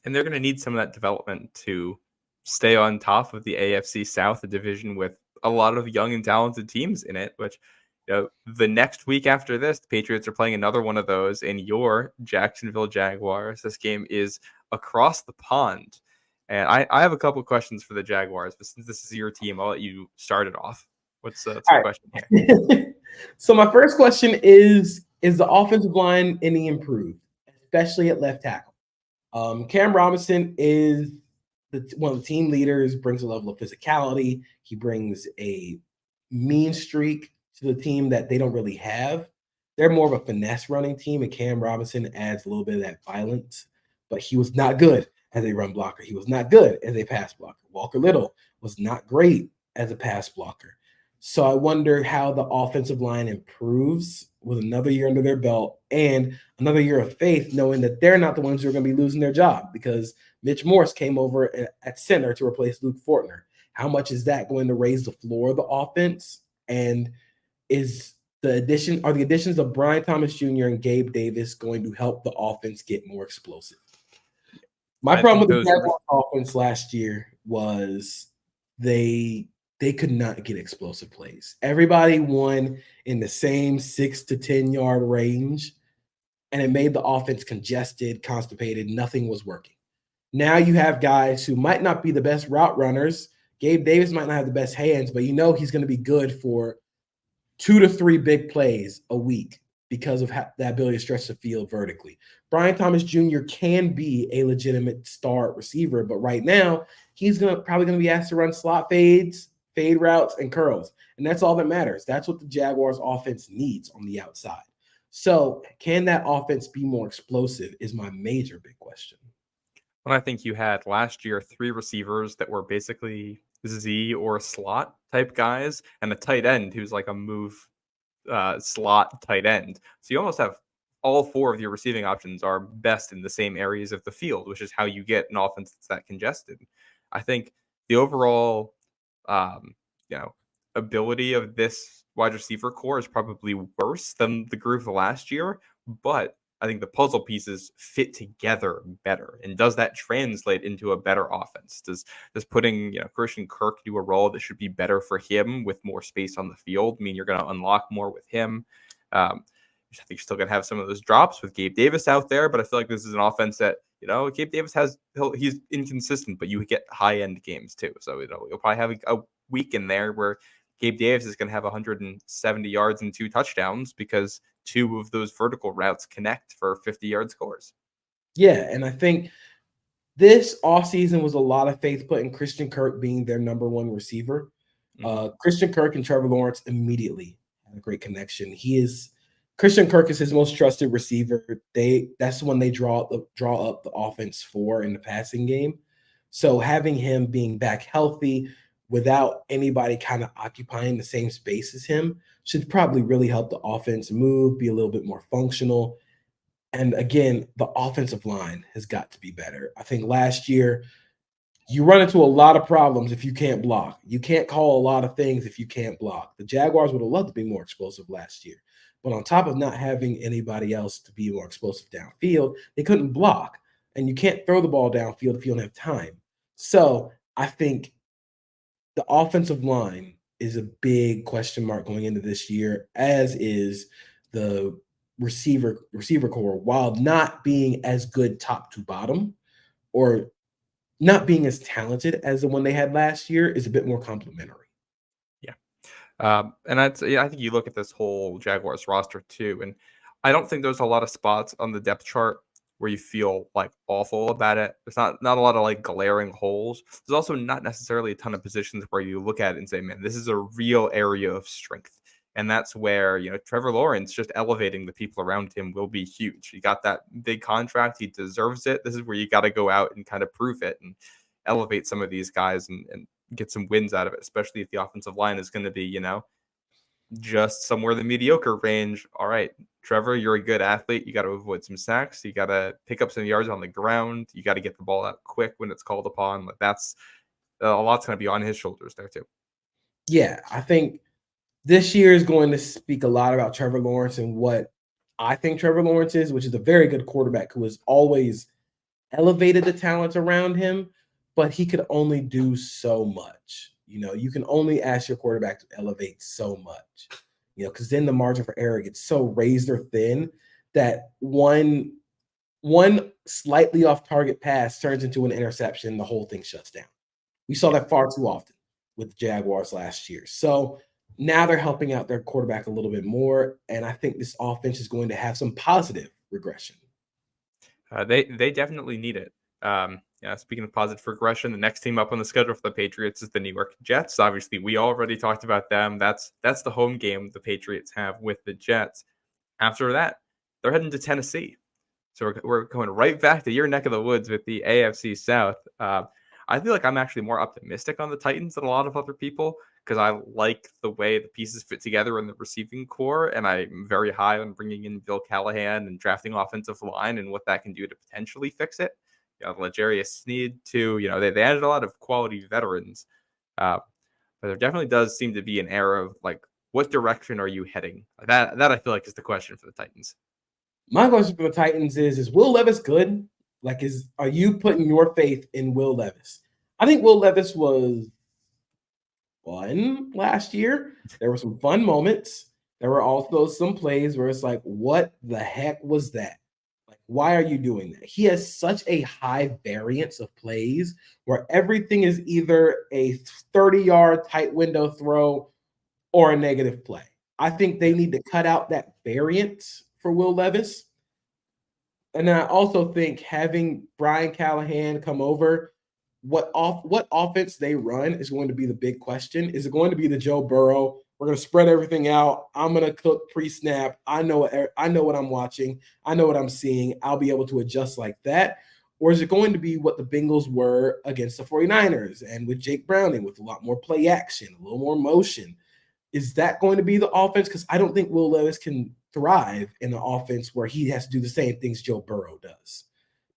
[SPEAKER 1] And they're going to need some of that development to stay on top of the AFC South, a division with a lot of young and talented teams in it, which the next week after this, the Patriots are playing another one of those in your Jacksonville Jaguars. This game is across the pond. And I have a couple of questions for the Jaguars, but since this is your team, I'll let you start it off. What's the question here?
[SPEAKER 2] So my first question is the offensive line any improved, especially at left tackle? Cam Robinson is one of the team leaders, brings a level of physicality. He brings a mean streak to the team that they don't really have. They're more of a finesse running team, and Cam Robinson adds a little bit of that violence, but he was not good as a run blocker. He was not good as a pass blocker. Walker Little was not great as a pass blocker. So I wonder how the offensive line improves with another year under their belt and another year of faith, knowing that they're not the ones who are going to be losing their job because Mitch Morse came over at center to replace Luke Fortner. How much is that going to raise the floor of the offense? And are the additions of Brian Thomas Jr. and Gabe Davis going to help the offense get more explosive? My problem with the Jaguars offense last year was they could not get explosive plays. Everybody won in the same 6 to 10 yard range, and it made the offense congested, constipated. Nothing was working. Now you have guys who might not be the best route runners. Gabe Davis might not have the best hands, but he's going to be good for 2 to 3 big plays a week because of the ability to stretch the field vertically. Brian Thomas Jr. can be a legitimate star receiver, but right now he's probably going to be asked to run slot fades, fade routes, and curls. And that's all that matters. That's what the Jaguars offense needs on the outside. So can that offense be more explosive is my major big question.
[SPEAKER 1] Well, I think you had last year 3 receivers that were basically Z or slot type guys, and a tight end who's like a move slot tight end. So you almost have all 4 of your receiving options are best in the same areas of the field, which is how you get an offense that's that congested. I think the overall ability of this wide receiver core is probably worse than the group last year, but I think the puzzle pieces fit together better. And does that translate into a better offense? Does putting Christian Kirk do a role that should be better for him with more space on the field mean you're going to unlock more with him? I think you're still going to have some of those drops with Gabe Davis out there, but I feel like this is an offense that Gabe Davis he's inconsistent, but you get high end games too. So you'll probably have a week in there where Gabe Davis is going to have 170 yards and 2 touchdowns because 2 of those vertical routes connect for 50-yard scores.
[SPEAKER 2] Yeah, and I think this offseason was a lot of faith put in Christian Kirk being their number 1 receiver. Christian Kirk and Trevor Lawrence immediately had a great connection. Christian Kirk is his most trusted receiver. That's when they draw up the offense for in the passing game. So having him being back healthy without anybody kind of occupying the same space as him should probably really help the offense move, be a little bit more functional. And again, the offensive line has got to be better. I think last year you run into a lot of problems if you can't block. You can't call a lot of things if you can't block. The Jaguars would have loved to be more explosive last year. But on top of not having anybody else to be more explosive downfield, they couldn't block. And you can't throw the ball downfield if you don't have time. So I think the offensive line is a big question mark going into this year, as is the receiver core, while not being as good top to bottom or not being as talented as the one they had last year, is a bit more complimentary.
[SPEAKER 1] Yeah. And I think you look at this whole Jaguars roster too, and I don't think there's a lot of spots on the depth chart where you feel like awful about it. There's not a lot of like glaring holes. There's also not necessarily a ton of positions where you look at it and say, man, this is a real area of strength. And that's where, Trevor Lawrence just elevating the people around him will be huge. He got that big contract. He deserves it. This is where you got to go out and kind of prove it and elevate some of these guys and get some wins out of it, especially if the offensive line is going to be, just somewhere in the mediocre range. All right, Trevor, you're a good athlete. You got to avoid some sacks. You got to pick up some yards on the ground. You got to get the ball out quick when it's called upon. Like that's a lot's going to be on his shoulders there too.
[SPEAKER 2] Yeah, I think this year is going to speak a lot about Trevor Lawrence and what I think Trevor Lawrence is, which is a very good quarterback who has always elevated the talent around him, but he could only do so much. You can only ask your quarterback to elevate so much, because then the margin for error gets so razor thin that one slightly off target pass turns into an interception. The whole thing shuts down. We saw that far too often with the Jaguars last year. So now they're helping out their quarterback a little bit more. And I think this offense is going to have some positive regression.
[SPEAKER 1] They definitely need it. Speaking of positive regression, the next team up on the schedule for the Patriots is the New York Jets. Obviously, we already talked about them. That's the home game the Patriots have with the Jets. After that, they're heading to Tennessee. So we're going right back to your neck of the woods with the AFC South. I feel like I'm actually more optimistic on the Titans than a lot of other people because I like the way the pieces fit together in the receiving core, and I'm very high on bringing in Bill Callahan and drafting offensive line and what that can do to potentially fix it. L'Jarius Sneed too. They added a lot of quality veterans, but there definitely does seem to be an era of like, what direction are you heading? That I feel like is the question for the Titans.
[SPEAKER 2] My question for the Titans is Will Levis good? Like, are you putting your faith in Will Levis? I think Will Levis was fun last year. There were some fun moments. There were also some plays where it's like, what the heck was that? Like, why are you doing that? He has such a high variance of plays where everything is either a 30-yard tight window throw or a negative play. I think they need to cut out that variance for Will Levis. And I also think having Brian Callahan come over, what offense they run is going to be the big question. Is it going to be the Joe Burrow? We're going to spread everything out. I'm going to cook pre-snap. I know what I'm watching. I know what I'm seeing. I'll be able to adjust like that. Or is it going to be what the Bengals were against the 49ers and with Jake Browning with a lot more play action, a little more motion? Is that going to be the offense? Because I don't think Will Levis can thrive in an offense where he has to do the same things Joe Burrow does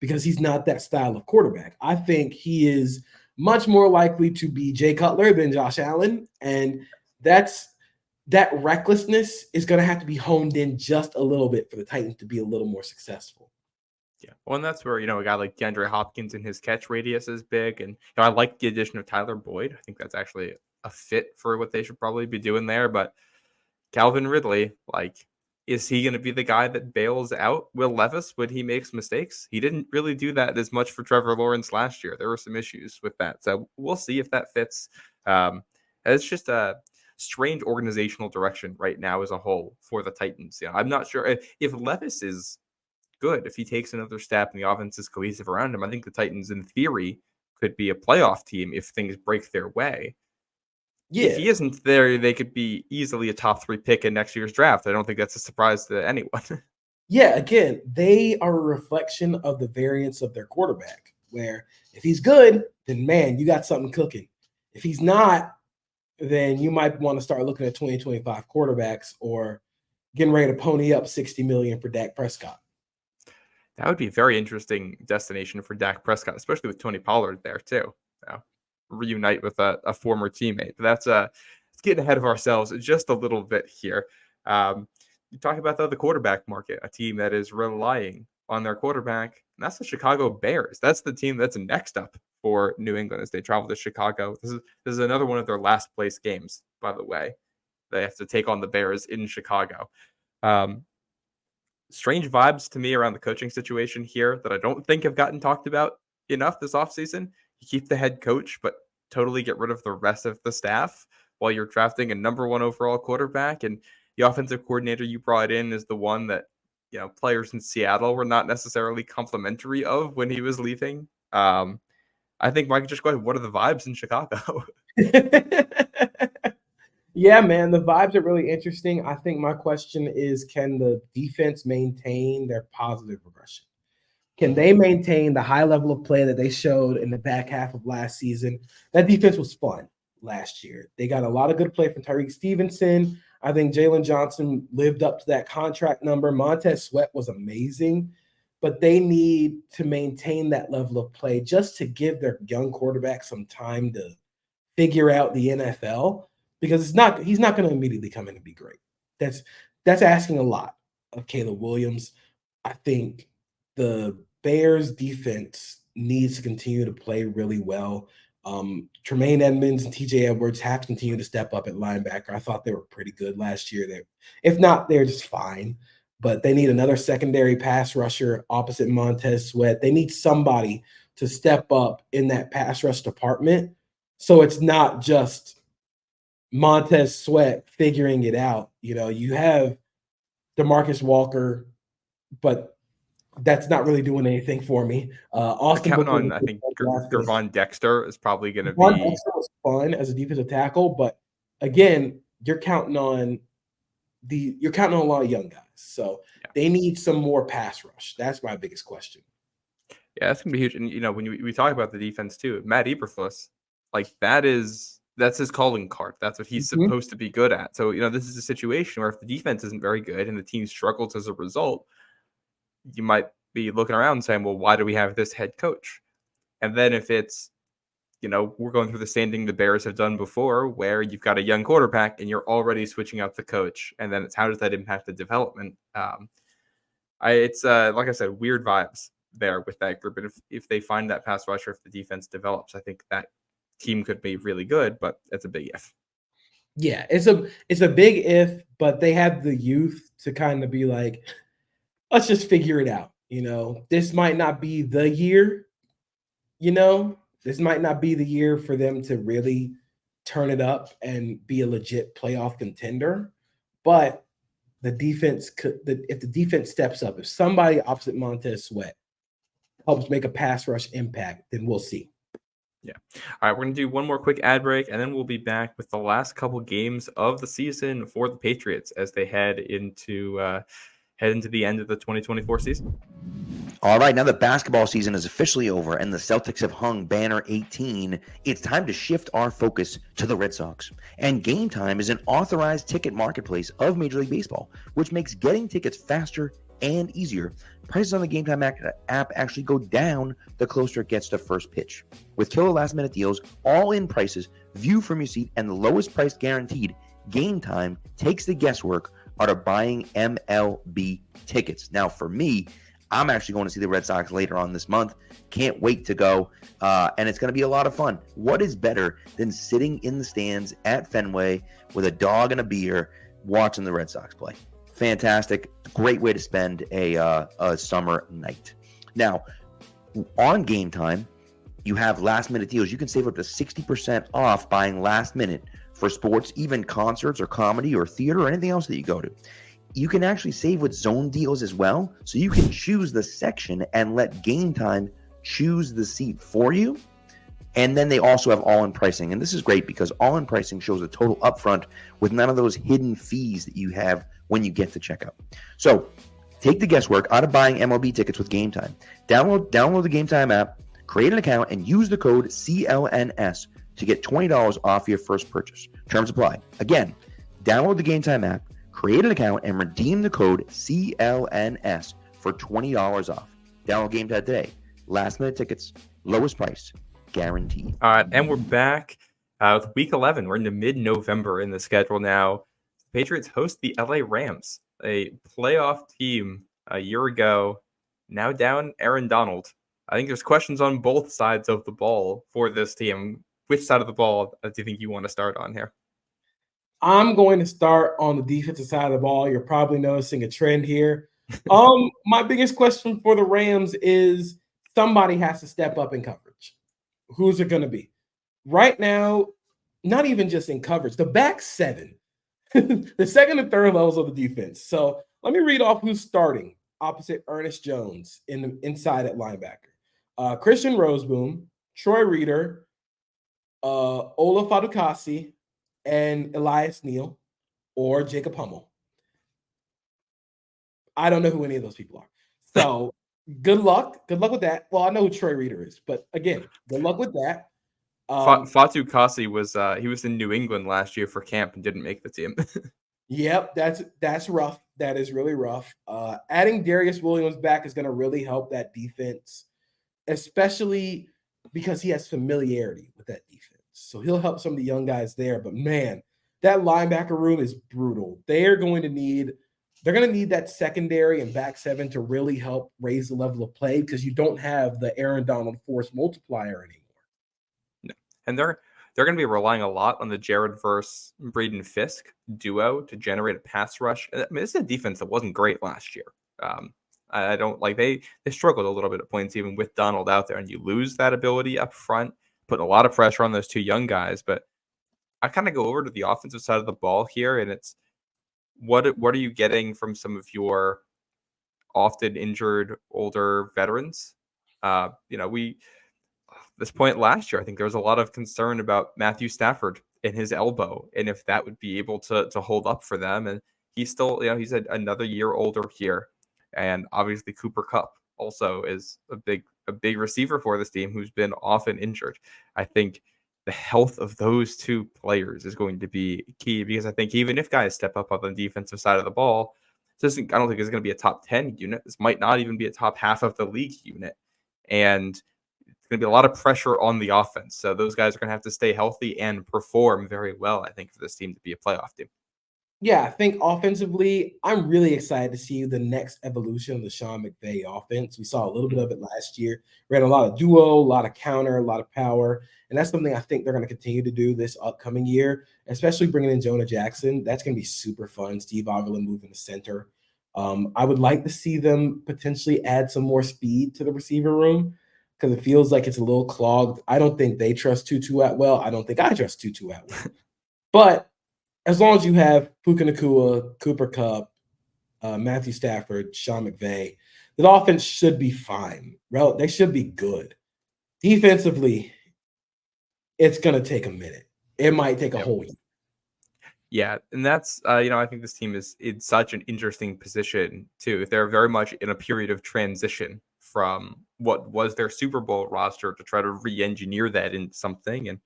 [SPEAKER 2] because he's not that style of quarterback. I think he is much more likely to be Jay Cutler than Josh Allen, and that's that recklessness is going to have to be honed in just a little bit for the Titans to be a little more successful.
[SPEAKER 1] Yeah, well, and that's where, a guy like DeAndre Hopkins and his catch radius is big. And I like the addition of Tyler Boyd. I think that's actually a fit for what they should probably be doing there. But Calvin Ridley, is he going to be the guy that bails out Will Levis when he makes mistakes? He didn't really do that as much for Trevor Lawrence last year. There were some issues with that. So we'll see if that fits. It's just a strange organizational direction right now as a whole for the Titans. I'm not sure if Levis is good. If he takes another step and the offense is cohesive around him, I think the Titans, in theory, could be a playoff team if things break their way. Yeah. If he isn't there, they could be easily a top 3 pick in next year's draft. I don't think that's a surprise to anyone.
[SPEAKER 2] Yeah, again, they are a reflection of the variance of their quarterback, where if he's good, then, man, you got something cooking. If he's not, then you might want to start looking at 2025 quarterbacks or getting ready to pony up $60 million for Dak Prescott.
[SPEAKER 1] That would be a very interesting destination for Dak Prescott, especially with Tony Pollard there too. Reunite with a former teammate. But that's it's getting ahead of ourselves just a little bit here. You talk about the quarterback market, a team that is relying on their quarterback, and that's the Chicago Bears. That's the team that's next up for New England as they travel to Chicago. This is another one of their last place games, by the way. They have to take on the Bears in Chicago. Strange vibes to me around the coaching situation here that I don't think have gotten talked about enough this offseason. You keep the head coach, but totally get rid of the rest of the staff while you're drafting a number 1 overall quarterback. And the offensive coordinator you brought in is the one that, players in Seattle were not necessarily complimentary of when he was leaving. I think, Mike, just go ahead. What are the vibes in Chicago?
[SPEAKER 2] Yeah, man, the vibes are really interesting. I think my question is, can the defense maintain their positive regression? Can they maintain the high level of play that they showed in the back half of last season? That defense was fun last year. They got a lot of good play from Tyreek Stevenson. I think Jalen Johnson lived up to that contract number. Montez Sweat was amazing, but they need to maintain that level of play just to give their young quarterback some time to figure out the NFL. Because he's not going to immediately come in and be great. That's asking a lot of Caleb Williams. I think the Bears defense needs to continue to play really well. Tremaine Edmonds and TJ Edwards have to continue to step up at linebacker. I thought they were pretty good last year. If not, they're just fine. But they need another secondary pass rusher opposite Montez Sweat. They need somebody to step up in that pass rush department. So it's not just Montez Sweat figuring it out. You have DeMarcus Walker, but that's not really doing anything for me. Austin Booker,
[SPEAKER 1] I think Gervon Dexter is probably going to be.
[SPEAKER 2] Dexter was fun as a defensive tackle, but again, you're counting on a lot of young guys. So They need some more pass rush. That's my biggest question.
[SPEAKER 1] Yeah, that's going to be huge. And when we talk about the defense too, Matt Eberflus, that's his calling card. That's what he's supposed to be good at. So, this is a situation where if the defense isn't very good and the team struggles as a result, you might be looking around and saying, well, why do we have this head coach? And then if it's, we're going through the same thing the Bears have done before, where you've got a young quarterback and you're already switching out the coach. And then it's how does that impact the development? It's like I said, weird vibes there with that group. And if they find that pass rusher, if the defense develops, I think that team could be really good, but it's a big if.
[SPEAKER 2] Yeah, it's a big if, but they have the youth to kind of be like, let's just figure it out. This might not be the year. This might not be the year for them to really turn it up and be a legit playoff contender. But the defense if the defense steps up, if somebody opposite Montez Sweat helps make a pass rush impact, then we'll see.
[SPEAKER 1] Yeah. All right, we're going to do one more quick ad break, and then we'll be back with the last couple games of the season for the Patriots as they head into the end of the 2024 season.
[SPEAKER 3] All right, now the basketball season is officially over and the Celtics have hung banner 18. It's time to shift our focus to the Red Sox. And Game Time is an authorized ticket marketplace of Major League Baseball, which makes getting tickets faster and easier. Prices on the Game Time app actually go down the closer it gets to first pitch. With killer last-minute deals, all-in prices, view from your seat, and the lowest price guaranteed, Game Time takes the guesswork out of buying MLB tickets. Now, for me, I'm actually going to see the Red Sox later on this month. Can't wait to go, and it's going to be a lot of fun. What is better than sitting in the stands at Fenway with a dog and a beer watching the Red Sox play? Fantastic. Great way to spend a summer night. Now, on Game Time, you have last-minute deals. You can save up to 60% off buying last minute for sports, even concerts or comedy or theater or anything else that you go to. You can actually save with zone deals as well, so you can choose the section and let Game Time choose the seat for you. And then they also have all-in pricing, and this is great because all-in pricing shows a total upfront with none of those hidden fees that you have when you get to checkout. So take the guesswork out of buying MLB tickets with Game Time. Download the Game Time app, create an account, and use the code CLNS to get $20 off your first purchase. Terms apply. Again, download the Game Time app, create an account, and redeem the code CLNS for $20 off. Download Game Time today. Last-minute tickets, lowest price, guaranteed.
[SPEAKER 1] All right, and we're back with Week 11. We're into mid-November in the schedule now. The Patriots host the LA Rams, a playoff team a year ago, now down Aaron Donald. I think there's questions on both sides of the ball for this team. Which side of the ball do you think you want to start on here?
[SPEAKER 2] I'm going to start on the defensive side of the ball. You're probably noticing a trend here. My biggest question for the Rams is somebody has to step up in coverage. Who's it going to be? Right now, not even just in coverage, the back seven, the second and third levels of the defense. So let me read off who's starting opposite Ernest Jones inside at linebacker. Christian Roseboom, Troy Reeder, Ola Fadukasi, and Elias Neal or Jacob Hummel. I don't know who any of those people are. So good luck. Good luck with that. Well, I know who Troy Reeder is, but again, good luck with that.
[SPEAKER 1] Fatu Kasi was he was in New England last year for camp and didn't make the team.
[SPEAKER 2] Yep, that's rough. That is really rough. Adding Darius Williams back is going to really help that defense, especially because he has familiarity with that defense. So he'll help some of the young guys there. But man, that linebacker room is brutal. They're going to need that secondary and back seven to really help raise the level of play because you don't have the Aaron Donald force multiplier anymore.
[SPEAKER 1] No. And they're going to be relying a lot on the Jared versus Braden Fisk duo to generate a pass rush. I mean, this is a defense that wasn't great last year. I don't like they struggled a little bit at points even with Donald out there, and you lose that ability up front, putting a lot of pressure on those two young guys. But I kind of go over to the offensive side of the ball here, and it's what are you getting from some of your often injured older veterans? This point last year, I think there was a lot of concern about Matthew Stafford and his elbow, and if that would be able to hold up for them. And he's still, he's another year older here. And obviously Cooper Kupp also is a big receiver for this team who's been often injured. I think the health of those two players is going to be key because I think even if guys step up on the defensive side of the ball, I don't think it's going to be a top 10 unit. This might not even be a top half of the league unit. And it's going to be a lot of pressure on the offense. So those guys are going to have to stay healthy and perform very well, I think, for this team to be a playoff team.
[SPEAKER 2] Yeah, I think offensively, I'm really excited to see the next evolution of the Sean McVay offense. We saw a little bit of it last year. We had a lot of duo, a lot of counter, a lot of power. And that's something I think they're going to continue to do this upcoming year, especially bringing in Jonah Jackson. That's going to be super fun. Steve Avila moving to center. I would like to see them potentially add some more speed to the receiver room because it feels like it's a little clogged. I don't think they trust Tutu Atwell. I don't think I trust Tutu Atwell. But as long as you have Puka Nacua, Cooper Kupp, Matthew Stafford, Sean McVay, the offense should be fine. They should be good. Defensively, it's going to take a minute. It might take a whole year.
[SPEAKER 1] Yeah, and that's, I think this team is in such an interesting position, too. They're very much in a period of transition from what was their Super Bowl roster to try to re-engineer that into something. And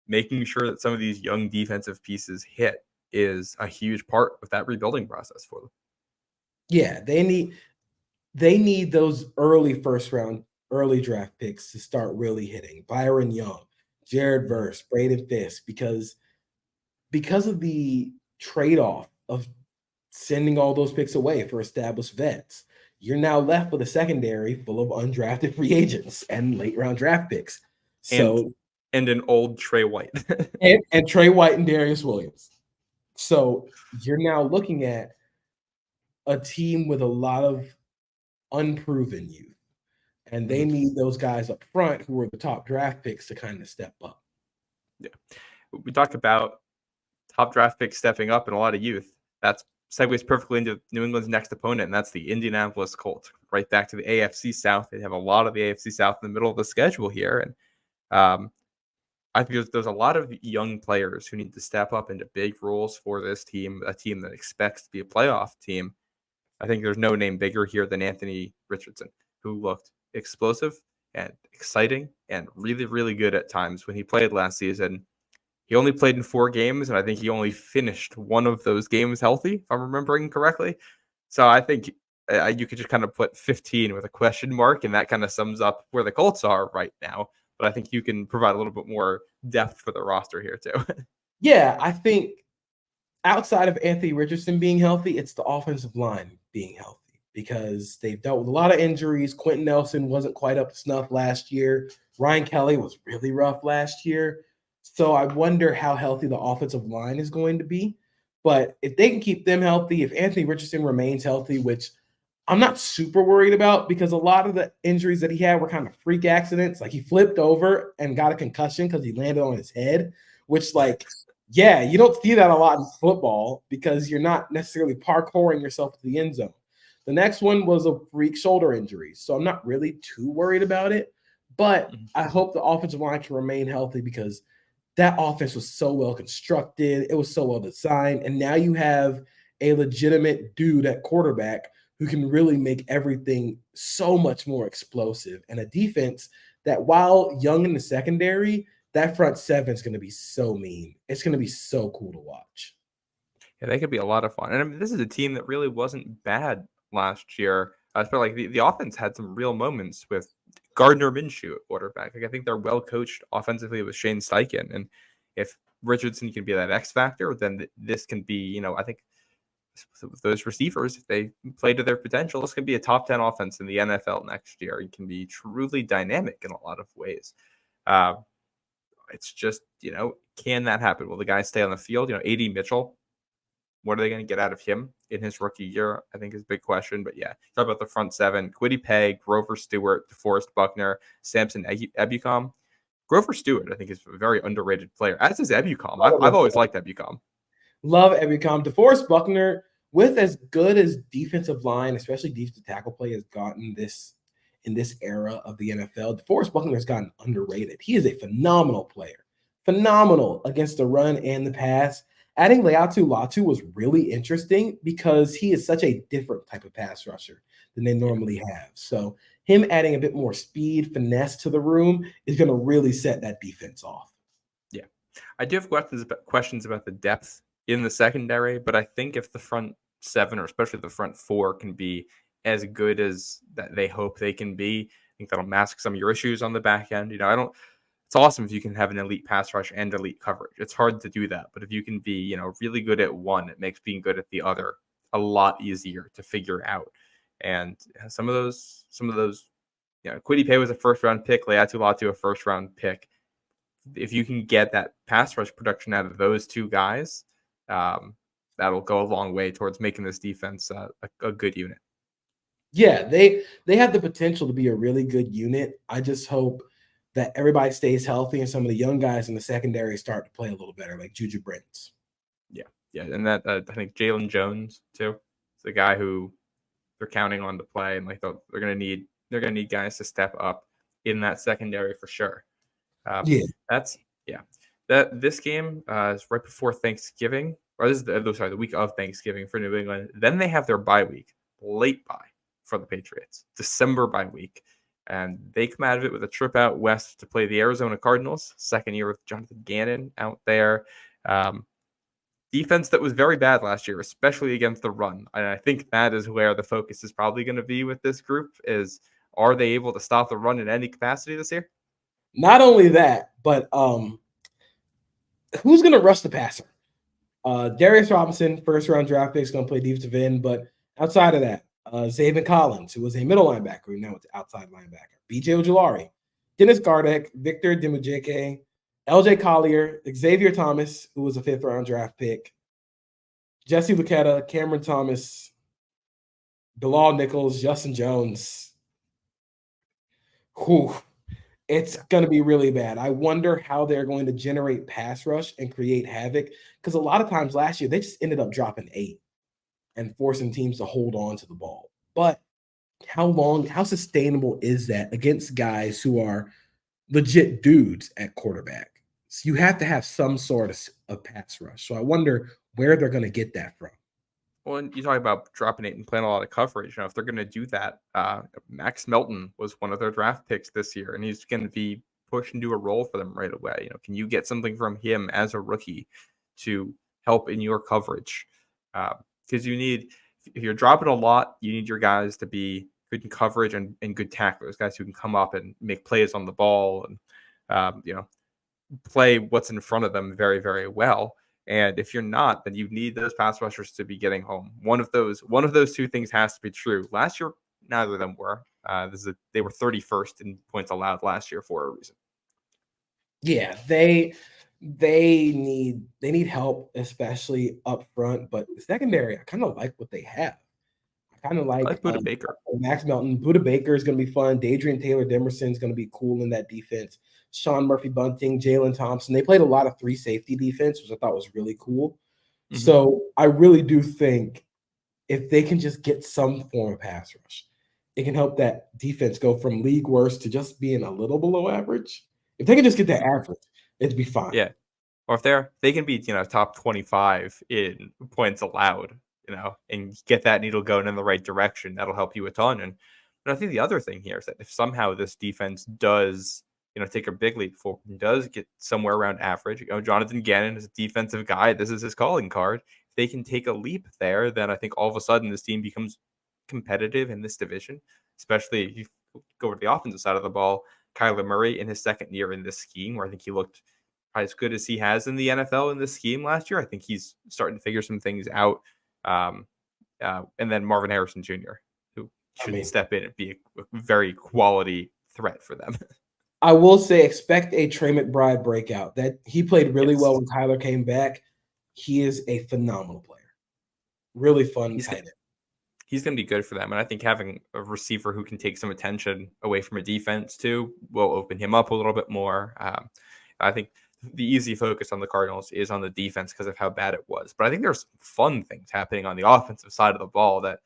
[SPEAKER 1] making sure that some of these young defensive pieces hit is a huge part of that rebuilding process for them.
[SPEAKER 2] Yeah, they need those early first round, early draft picks to start really hitting. Byron Young, Jared Verse, Braden Fisk, because because of the trade-off of sending all those picks away for established vets, you're now left with a secondary full of undrafted free agents and late-round draft picks. So
[SPEAKER 1] and an old Trey White.
[SPEAKER 2] and Trey White and Darius Williams. So you're now looking at a team with a lot of unproven youth, and they need those guys up front who are the top draft picks to kind of step up.
[SPEAKER 1] Yeah. We talk about top draft picks stepping up and a lot of youth. That segues perfectly into New England's next opponent, and that's the Indianapolis Colts. Right back to the AFC South. They have a lot of the AFC South in the middle of the schedule here, and I think there's a lot of young players who need to step up into big roles for this team, a team that expects to be a playoff team. I think there's no name bigger here than Anthony Richardson, who looked explosive and exciting and really, really good at times when he played last season. He only played in 4 games, and I think he only finished one of those games healthy, if I'm remembering correctly. So I think you could just kind of put 15 with a question mark, and that kind of sums up where the Colts are right now. But I think you can provide a little bit more depth for the roster here, too.
[SPEAKER 2] Yeah, I think outside of Anthony Richardson being healthy, it's the offensive line being healthy because they've dealt with a lot of injuries. Quentin Nelson wasn't quite up to snuff last year. Ryan Kelly was really rough last year. So I wonder how healthy the offensive line is going to be. But if they can keep them healthy, if Anthony Richardson remains healthy, which I'm not super worried about because a lot of the injuries that he had were kind of freak accidents. Like he flipped over and got a concussion because he landed on his head, which yeah, you don't see that a lot in football because you're not necessarily parkouring yourself to the end zone. The next one was a freak shoulder injury. So I'm not really too worried about it, but I hope the offensive line can remain healthy because that offense was so well constructed. It was so well designed. And now you have a legitimate dude at quarterback who can really make everything so much more explosive, and a defense that, while young in the secondary, that front seven is going to be so mean. It's going to be so cool to watch.
[SPEAKER 1] Yeah, they could be a lot of fun. And I mean, this is a team that really wasn't bad last year. I feel like the offense had some real moments with Gardner Minshew at quarterback. Like I think they're well coached offensively with Shane Steichen, and if Richardson can be that X factor, then this can be, I think those receivers, if they play to their potential, this can be a top 10 offense in the NFL next year. It can be truly dynamic in a lot of ways. It's just, can that happen? Will the guys stay on the field? AD Mitchell, what are they going to get out of him in his rookie year? I think is a big question. But yeah, talk about the front seven: Kwity Paye, Grover Stewart, DeForest Buckner, Samson Ebukam. Grover Stewart, I think, is a very underrated player, as is Ebukam. I've always liked Ebukam.
[SPEAKER 2] Love Ebukam. DeForest Buckner, with as good as defensive line, especially defensive tackle play, has gotten in this era of the NFL, DeForest Buckner has gotten underrated. He is a phenomenal player. Phenomenal against the run and the pass. Adding Leatu Latu was really interesting because he is such a different type of pass rusher than they normally have. So him adding a bit more speed, finesse to the room is going to really set that defense off.
[SPEAKER 1] Yeah. I do have questions about the depth in the secondary, but I think if the front seven, or especially the front four, can be as good as that they hope they can be, I think that'll mask some of your issues on the back end. It's awesome if you can have an elite pass rush and elite coverage. It's hard to do that, but if you can be, really good at one, it makes being good at the other a lot easier to figure out. And some of those, Kwity Paye was a first round pick, Leatu Latu a first round pick. If you can get that pass rush production out of those two guys, that'll go a long way towards making this defense a good unit.
[SPEAKER 2] Yeah, they have the potential to be a really good unit. I just hope that everybody stays healthy and some of the young guys in the secondary start to play a little better, like Juju Brents.
[SPEAKER 1] Yeah, and that I think Jalen Jones too is the guy who they're counting on to play, and they're gonna need guys to step up in that secondary for sure. This game is right before Thanksgiving, or this is the week of Thanksgiving for New England. Then they have their bye week, late bye for the Patriots, December bye week. And they come out of it with a trip out west to play the Arizona Cardinals, second year with Jonathan Gannon out there. Defense that was very bad last year, especially against the run. And I think that is where the focus is probably going to be with this group is, are they able to stop the run in any capacity this year?
[SPEAKER 2] Not only that, but who's going to rush the passer? Darius Robinson, first-round draft pick, is going to play defensive end. But outside of that, Zaven Collins, who was a middle linebacker, who now it's outside linebacker. B.J. Ojulari, Dennis Gardeck, Victor Dimujike, L.J. Collier, Xavier Thomas, who was a fifth-round draft pick, Jesse Luketa, Cameron Thomas, Bilal Nichols, Justin Jones. Whew. It's going to be really bad. I wonder how they're going to generate pass rush and create havoc, because a lot of times last year they just ended up dropping 8 and forcing teams to hold on to the ball. But how sustainable is that against guys who are legit dudes at quarterback? So you have to have some sort of pass rush. So I wonder where they're going to get that from.
[SPEAKER 1] Well, and you talk about dropping 8 and playing a lot of coverage. If they're going to do that, Max Melton was one of their draft picks this year, and he's going to be pushed into a role for them right away. Can you get something from him as a rookie to help in your coverage? Because if you're dropping a lot, you need your guys to be good in coverage and good tacklers, guys who can come up and make plays on the ball and play what's in front of them very, very well. And if you're not, then you need those pass rushers to be getting home. One of those two things has to be true. Last year, neither of them were. They were 31st in points allowed last year for a reason.
[SPEAKER 2] Yeah, they need help, especially up front. But the secondary, I kind of like what they have. I kind of like
[SPEAKER 1] Buda Baker.
[SPEAKER 2] Max Melton. Buda Baker is going to be fun. Dadrian Taylor-Demerson is going to be cool in that defense. Sean Murphy-Bunting, Jalen Thompson. They played a lot of 3 safety defense, which I thought was really cool. Mm-hmm. So I really do think if they can just get some form of pass rush, it can help that defense go from league worst to just being a little below average. If they can just get that average, it'd be fine.
[SPEAKER 1] Yeah. Or if they can be, top 25 in points allowed, and get that needle going in the right direction, that'll help you a ton. And I think the other thing here is that if somehow this defense does take a big leap forward and does get somewhere around average. Jonathan Gannon is a defensive guy. This is his calling card. If they can take a leap there, then I think all of a sudden this team becomes competitive in this division, especially if you go to the offensive side of the ball. Kyler Murray in his second year in this scheme, where I think he looked as good as he has in the NFL in this scheme last year. I think he's starting to figure some things out. And then Marvin Harrison Jr., who should step in and be a very quality threat for them.
[SPEAKER 2] I will say expect a Trey McBride breakout. That he played really well when Tyler came back. He is a phenomenal player. Really fun tight end.
[SPEAKER 1] He's going to be good for them. And I think having a receiver who can take some attention away from a defense too will open him up a little bit more. I think the easy focus on the Cardinals is on the defense because of how bad it was. But I think there's fun things happening on the offensive side of the ball that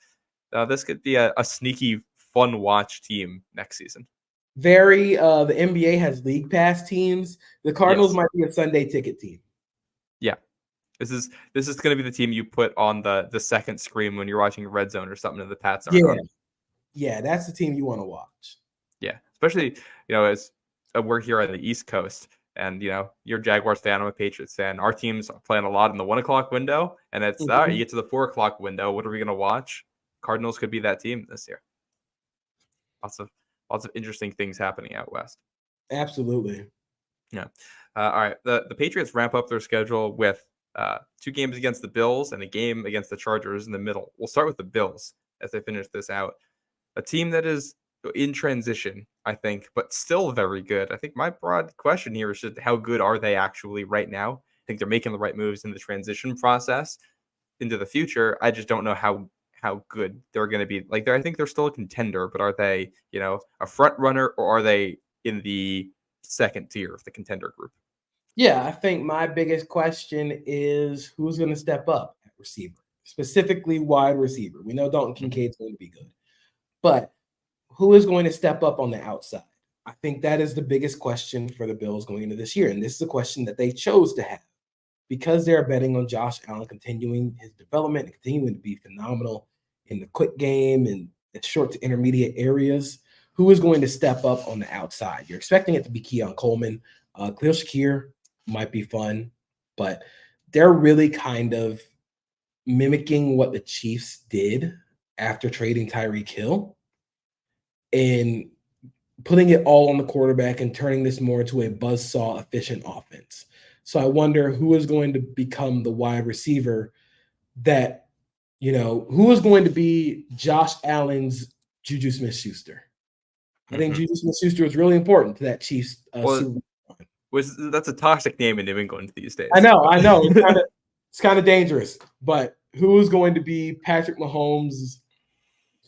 [SPEAKER 1] this could be a sneaky, fun watch team next season.
[SPEAKER 2] The NBA has league pass teams. The Cardinals might be a Sunday ticket team.
[SPEAKER 1] Yeah. This is going to be the team you put on the second screen when you're watching Red Zone or something, and the Pats aren't on.
[SPEAKER 2] Yeah, that's the team you want to watch.
[SPEAKER 1] Yeah, especially as we're here on the East Coast, and you're a Jaguars fan, I'm a Patriots fan. Our teams are playing a lot in the 1 o'clock window, and it's all right, you get to the 4 o'clock window. What are we going to watch? Cardinals could be that team this year. Lots of interesting things happening out west.
[SPEAKER 2] Absolutely.
[SPEAKER 1] Yeah. All right. The Patriots ramp up their schedule with 2 games against the Bills and a game against the Chargers in the middle. We'll start with the Bills as they finish this out. A team that is in transition, I think, but still very good. I think my broad question here is just how good are they actually right now? I think they're making the right moves in the transition process into the future. I just don't know how good they're going to be. I think they're still a contender, but are they, a front runner, or are they in the second tier of the contender group?
[SPEAKER 2] Yeah, I think my biggest question is who's going to step up at receiver, specifically wide receiver. We know Dalton Kincaid's going to be good, but who is going to step up on the outside? I think that is the biggest question for the Bills going into this year, and this is a question that they chose to have because they're betting on Josh Allen continuing his development and continuing to be phenomenal in the quick game and the short to intermediate areas. Who is going to step up on the outside? You're expecting it to be Keon Coleman. Khalil Shakir might be fun, but they're really kind of mimicking what the Chiefs did after trading Tyreek Hill and putting it all on the quarterback and turning this more into a buzzsaw efficient offense. So I wonder who is going to become the wide receiver that, who is going to be Josh Allen's Juju Smith-Schuster. I think Juju Smith-Schuster is really important to that Chiefs Super Bowl.
[SPEAKER 1] That's a toxic name in New England these days.
[SPEAKER 2] I know. It's kind of dangerous. But who is going to be Patrick Mahomes'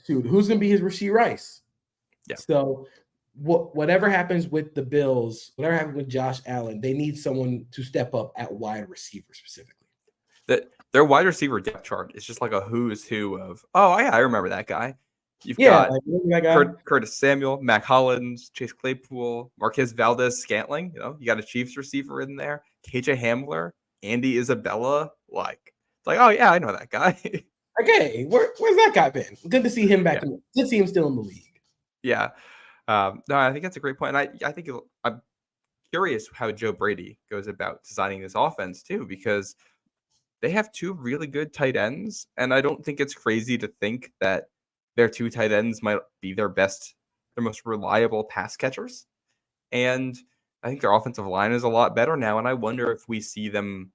[SPEAKER 2] Who's going to be his Rashee Rice?
[SPEAKER 1] Yeah.
[SPEAKER 2] So whatever happens with the Bills, whatever happens with Josh Allen, they need someone to step up at wide receiver specifically.
[SPEAKER 1] Their wide receiver depth chart is just like a who's who of, I remember that guy. You've got Curtis Samuel, Mac Hollins, Chase Claypool, Marquez Valdez-Scantling. You got a Chiefs receiver in there, KJ Hamler, Andy Isabella. I know that guy.
[SPEAKER 2] Okay, where's that guy been? Good to see him back. Good to see him still in the league.
[SPEAKER 1] Yeah. No, I think that's a great point. And I think I'm curious how Joe Brady goes about designing this offense too, because they have two really good tight ends. And I don't think it's crazy to think that their two tight ends might be their most reliable pass catchers. And I think their offensive line is a lot better now. And I wonder if we see them,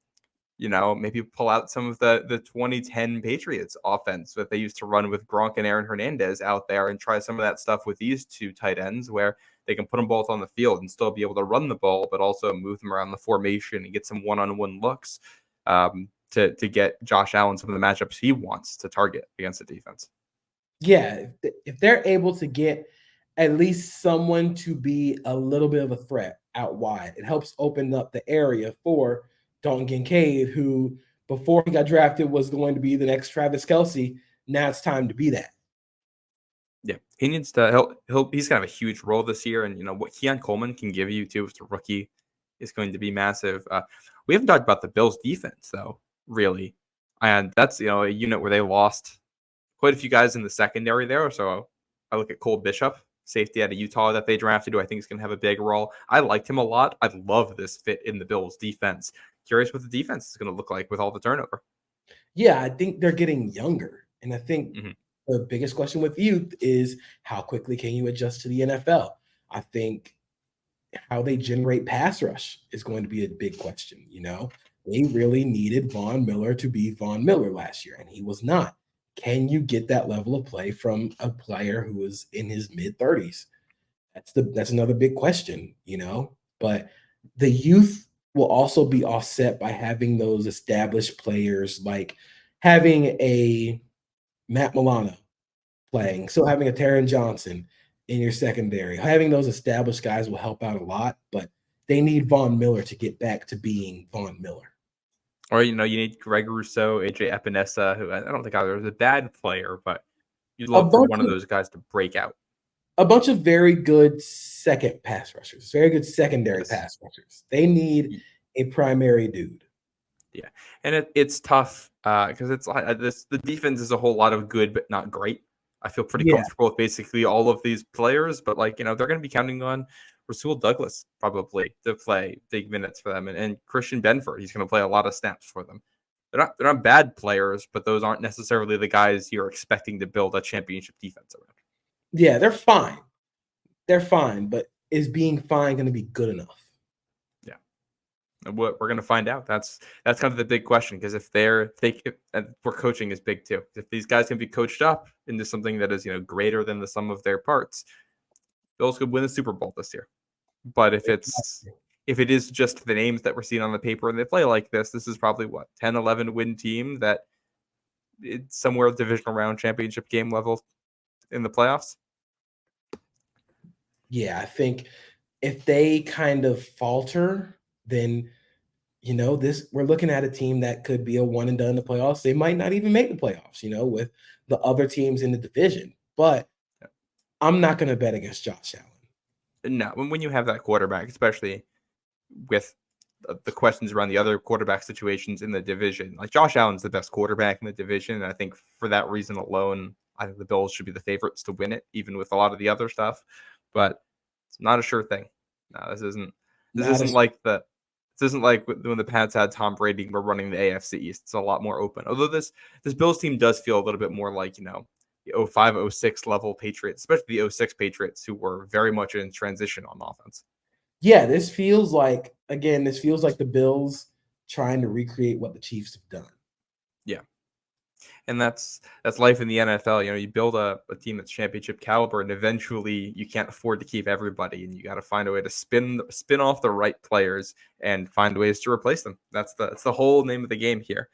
[SPEAKER 1] maybe pull out some of the 2010 Patriots offense that they used to run with Gronk and Aaron Hernandez out there and try some of that stuff with these two tight ends where they can put them both on the field and still be able to run the ball, but also move them around the formation and get some one-on-one looks to get Josh Allen some of the matchups he wants to target against the defense.
[SPEAKER 2] Yeah, if they're able to get at least someone to be a little bit of a threat out wide, it helps open up the area for Dalton Kincaid, who before he got drafted was going to be the next Travis Kelce. Now it's time to be that.
[SPEAKER 1] Yeah, he needs to. He's gonna have a huge role this year, and what Keon Coleman can give you too as a rookie is going to be massive. We haven't talked about the Bills' defense though, really, and that's a unit where they lost quite a few guys in the secondary there. So I look at Cole Bishop, safety out of Utah that they drafted, who I think is going to have a big role. I liked him a lot. I love this fit in the Bills' defense. Curious what the defense is going to look like with all the turnover.
[SPEAKER 2] Yeah, I think they're getting younger. And I think the biggest question with youth is how quickly can you adjust to the NFL? I think how they generate pass rush is going to be a big question. They really needed Von Miller to be Von Miller last year, and he was not. Can you get that level of play from a player who is in his mid-30s? That's another big question, But the youth will also be offset by having those established players, like having a Matt Milano playing, so having a Taron Johnson in your secondary. Having those established guys will help out a lot, but they need Von Miller to get back to being Von Miller.
[SPEAKER 1] Or, you need Greg Rousseau, AJ Epinesa, who I don't think either is a bad player, but you'd love for one of those guys to break out.
[SPEAKER 2] A bunch of very good second pass rushers, very good secondary pass rushers. They need a primary dude.
[SPEAKER 1] Yeah, and it's tough because it's the defense is a whole lot of good but not great. I feel pretty comfortable with basically all of these players, but they're going to be counting on Rasul Douglas probably to play big minutes for them, and Christian Benford. He's going to play a lot of snaps for them. They're not bad players, but those aren't necessarily the guys you're expecting to build a championship defense around.
[SPEAKER 2] Yeah, they're fine. They're fine, but is being fine going to be good enough?
[SPEAKER 1] Yeah, and what we're going to find out. That's kind of the big question, because if for coaching is big too. If these guys can be coached up into something that is greater than the sum of their parts, Bills could win the Super Bowl this year. But if it is just the names that we're seeing on the paper and they play like this is probably 10-11 win team that it's somewhere divisional round championship game level in the playoffs.
[SPEAKER 2] Yeah, I think if they kind of falter, then we're looking at a team that could be a one and done in the playoffs. They might not even make the playoffs, with the other teams in the division. But I'm not going to bet against Josh Allen.
[SPEAKER 1] No, when you have that quarterback, especially with the questions around the other quarterback situations in the division, like Josh Allen's the best quarterback in the division. And I think for that reason alone, I think the Bills should be the favorites to win it, even with a lot of the other stuff. But it's not a sure thing. No, this isn't like when the Pats had Tom Brady and were running the AFC East. It's a lot more open. Although this Bills team does feel a little bit more like, the 05, 06 level Patriots, especially the 06 Patriots, who were very much in transition on offense.
[SPEAKER 2] Yeah, this feels like the Bills trying to recreate what the Chiefs have done.
[SPEAKER 1] Yeah. And that's life in the NFL. You build a team that's championship caliber, and eventually you can't afford to keep everybody, and you got to find a way to spin off the right players and find ways to replace them. That's the whole name of the game here.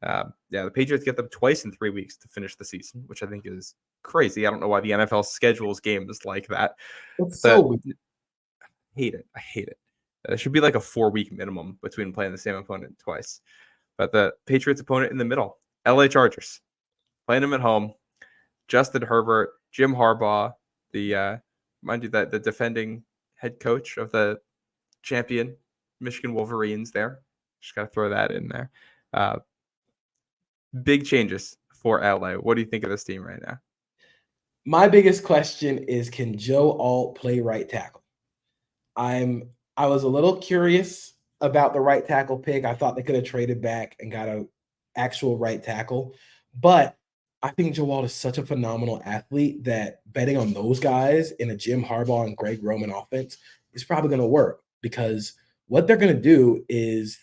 [SPEAKER 1] The Patriots get them twice in 3 weeks to finish the season, which I think is crazy. I don't know why the NFL schedules games like that.
[SPEAKER 2] It's
[SPEAKER 1] But
[SPEAKER 2] so weird.
[SPEAKER 1] I hate it. There should be like a 4-week minimum between playing the same opponent twice. But the Patriots opponent in the middle, LA Chargers, playing them at home. Justin Herbert, Jim Harbaugh, mind you that the defending head coach of the champion Michigan Wolverines there. Just got to throw that in there. Big changes for LA. What do you think of this team right now?
[SPEAKER 2] My biggest question is, can Joe Alt play right tackle? I was a little curious about the right tackle pick. I thought they could have traded back and got an actual right tackle, but I think Joe Alt is such a phenomenal athlete that betting on those guys in a Jim Harbaugh and Greg Roman offense is probably going to work, because what they're going to do is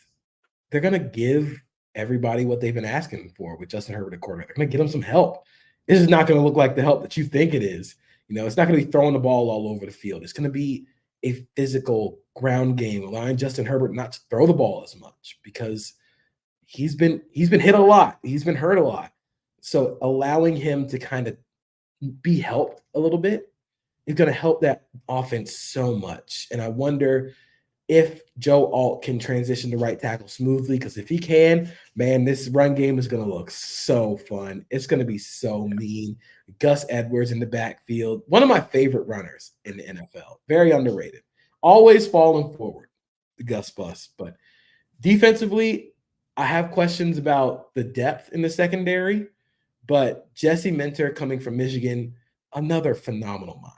[SPEAKER 2] they're going to give everybody what they've been asking for with Justin Herbert at quarterback. They're going to get them some help. This is not going to look like the help that you think it is. It's not going to be throwing the ball all over the field. It's going to be a physical ground game, allowing Justin Herbert not to throw the ball as much, because he's been hit a lot. He's been hurt a lot. So allowing him to kind of be helped a little bit is going to help that offense so much. And I wonder if Joe Alt can transition to right tackle smoothly, because if he can, man, this run game is going to look so fun. It's going to be so mean. Gus Edwards in the backfield, one of my favorite runners in the NFL. Very underrated. Always falling forward, the Gus bus. But defensively, I have questions about the depth in the secondary, but Jesse Minter coming from Michigan, another phenomenal mind.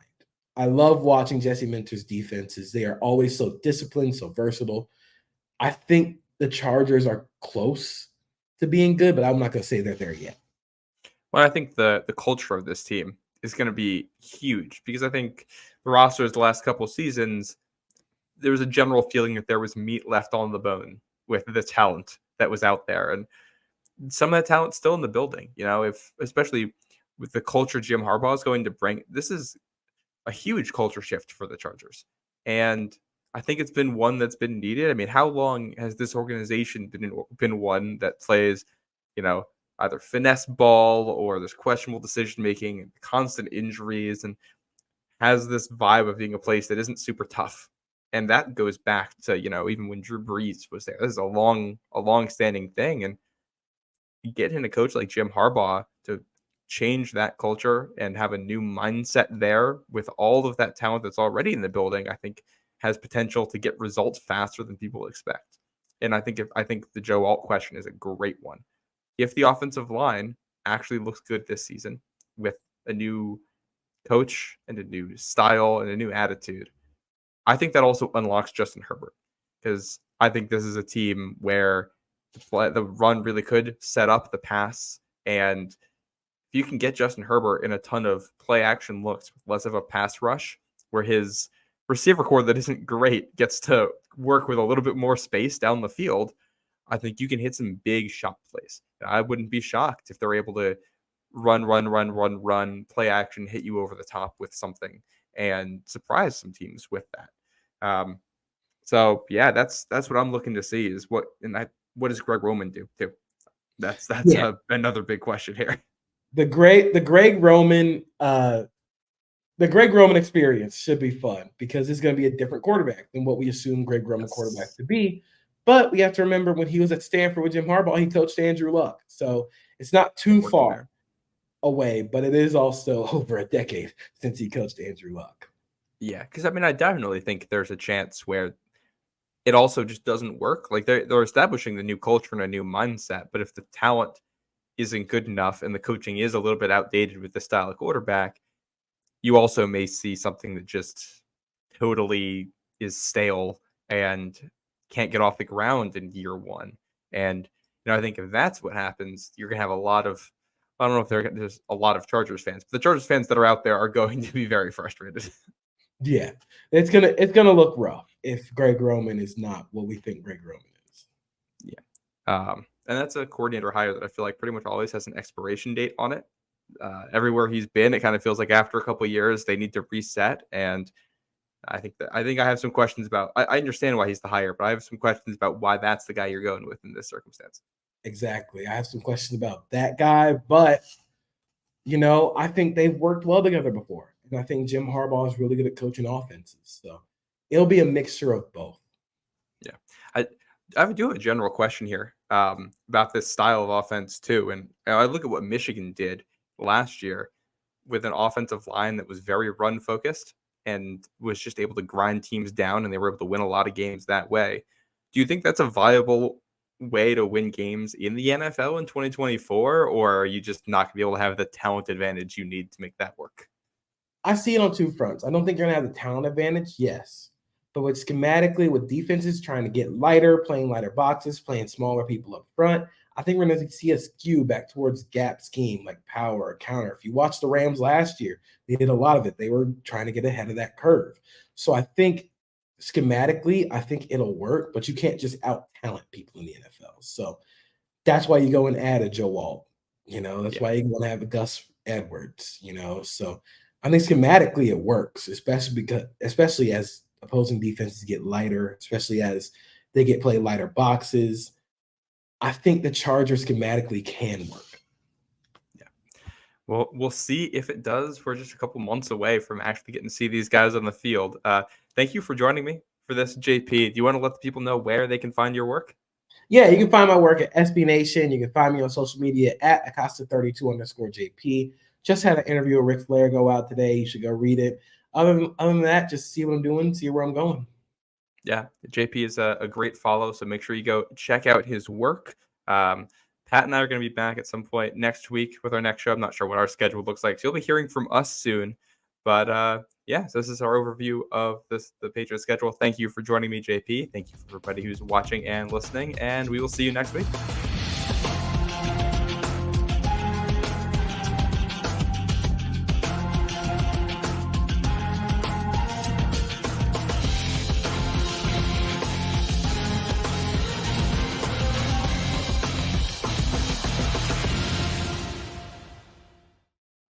[SPEAKER 2] I love watching Jesse Minter's defenses. They are always so disciplined, so versatile. I think the Chargers are close to being good, but I'm not going to say they're there yet.
[SPEAKER 1] Well, I think the culture of this team is going to be huge, because I think the rosters the last couple of seasons, there was a general feeling that there was meat left on the bone with the talent that was out there. And some of that talent's still in the building, especially with the culture Jim Harbaugh is going to bring. This is a huge culture shift for the Chargers. And I think it's been one that's been needed. I mean, how long has this organization been one that plays, either finesse ball or there's questionable decision making and constant injuries, and has this vibe of being a place that isn't super tough? And that goes back to, even when Drew Brees was there. This is a long-standing thing. And getting a coach like Jim Harbaugh to change that culture and have a new mindset there with all of that talent that's already in the building, I think has potential to get results faster than people expect. And I think the Joe Alt question is a great one. If the offensive line actually looks good this season with a new coach and a new style and a new attitude, I think that also unlocks Justin Herbert, because I think this is a team where the run really could set up the pass. And if you can get Justin Herbert in a ton of play action looks with less of a pass rush, where his receiver core that isn't great gets to work with a little bit more space down the field, I think you can hit some big shot plays. I wouldn't be shocked if they're able to run, play action, hit you over the top with something, and surprise some teams with that. So yeah, that's what I'm looking to see is what does Greg Roman do too? That's another big question here.
[SPEAKER 2] The Greg Roman experience should be fun, because it's going to be a different quarterback than what we assume Greg Roman quarterback to be. But we have to remember, when he was at Stanford with Jim Harbaugh, he coached Andrew Luck. So it's not too far away, but it is also over a decade since he coached Andrew Luck.
[SPEAKER 1] Yeah, because I definitely think there's a chance where it also just doesn't work. Like they're establishing the new culture and a new mindset, but if the talent isn't good enough and the coaching is a little bit outdated with the style of quarterback, you also may see something that just totally is stale and can't get off the ground in year one. And I think if that's what happens, you're gonna have a lot of, I don't know if there's a lot of Chargers fans, but the Chargers fans that are out there are going to be very frustrated.
[SPEAKER 2] Yeah, it's gonna look rough if Greg Roman is not what we think Greg Roman is.
[SPEAKER 1] Yeah. And that's a coordinator hire that I feel like pretty much always has an expiration date on it. Everywhere he's been, it kind of feels like after a couple of years they need to reset. And I think I have some questions about. I understand why he's the hire, but I have some questions about why that's the guy you're going with in this circumstance.
[SPEAKER 2] Exactly. I have some questions about that guy, but I think they've worked well together before. And I think Jim Harbaugh is really good at coaching offenses. So it'll be a mixture of both.
[SPEAKER 1] Yeah. I do have a general question here about this style of offense too. And I look at what Michigan did last year with an offensive line that was very run focused and was just able to grind teams down, and they were able to win a lot of games that way. Do you think that's a viable way to win games in the NFL in 2024, or are you just not going to be able to have the talent advantage you need to make that work?
[SPEAKER 2] I see it on two fronts. I don't think you're going to have the talent advantage, yes. But with schematically, with defenses trying to get lighter, playing lighter boxes, playing smaller people up front, I think we're going to see a skew back towards gap scheme like power or counter. If you watch the Rams last year, they did a lot of it. They were trying to get ahead of that curve. So I think schematically, I think it'll work, but you can't just out-talent people in the NFL. So that's why you go and add a Joe Alt. That's why you want to have a Gus Edwards, So I think schematically it works, especially as opposing defenses get lighter, especially as they play lighter boxes. I think the Chargers schematically can work.
[SPEAKER 1] Yeah. Well, we'll see if it does. We're just a couple months away from actually getting to see these guys on the field. Thank you for joining me for this, JP. Do you want to let the people know where they can find your work?
[SPEAKER 2] Yeah, you can find my work at SB Nation. You can find me on social media at Acosta32_JP. Just had an interview with Ric Flair go out today. You should go read it. Other than that, just see what I'm doing, see where I'm going.
[SPEAKER 1] Yeah, JP is a great follow, so make sure you go check out his work. Pat and I are going to be back at some point next week with our next show. I'm not sure what our schedule looks like, so you'll be hearing from us soon. But so this is our overview of the Patriots schedule. Thank you for joining me, JP. Thank you for everybody who's watching and listening, and we will see you next week.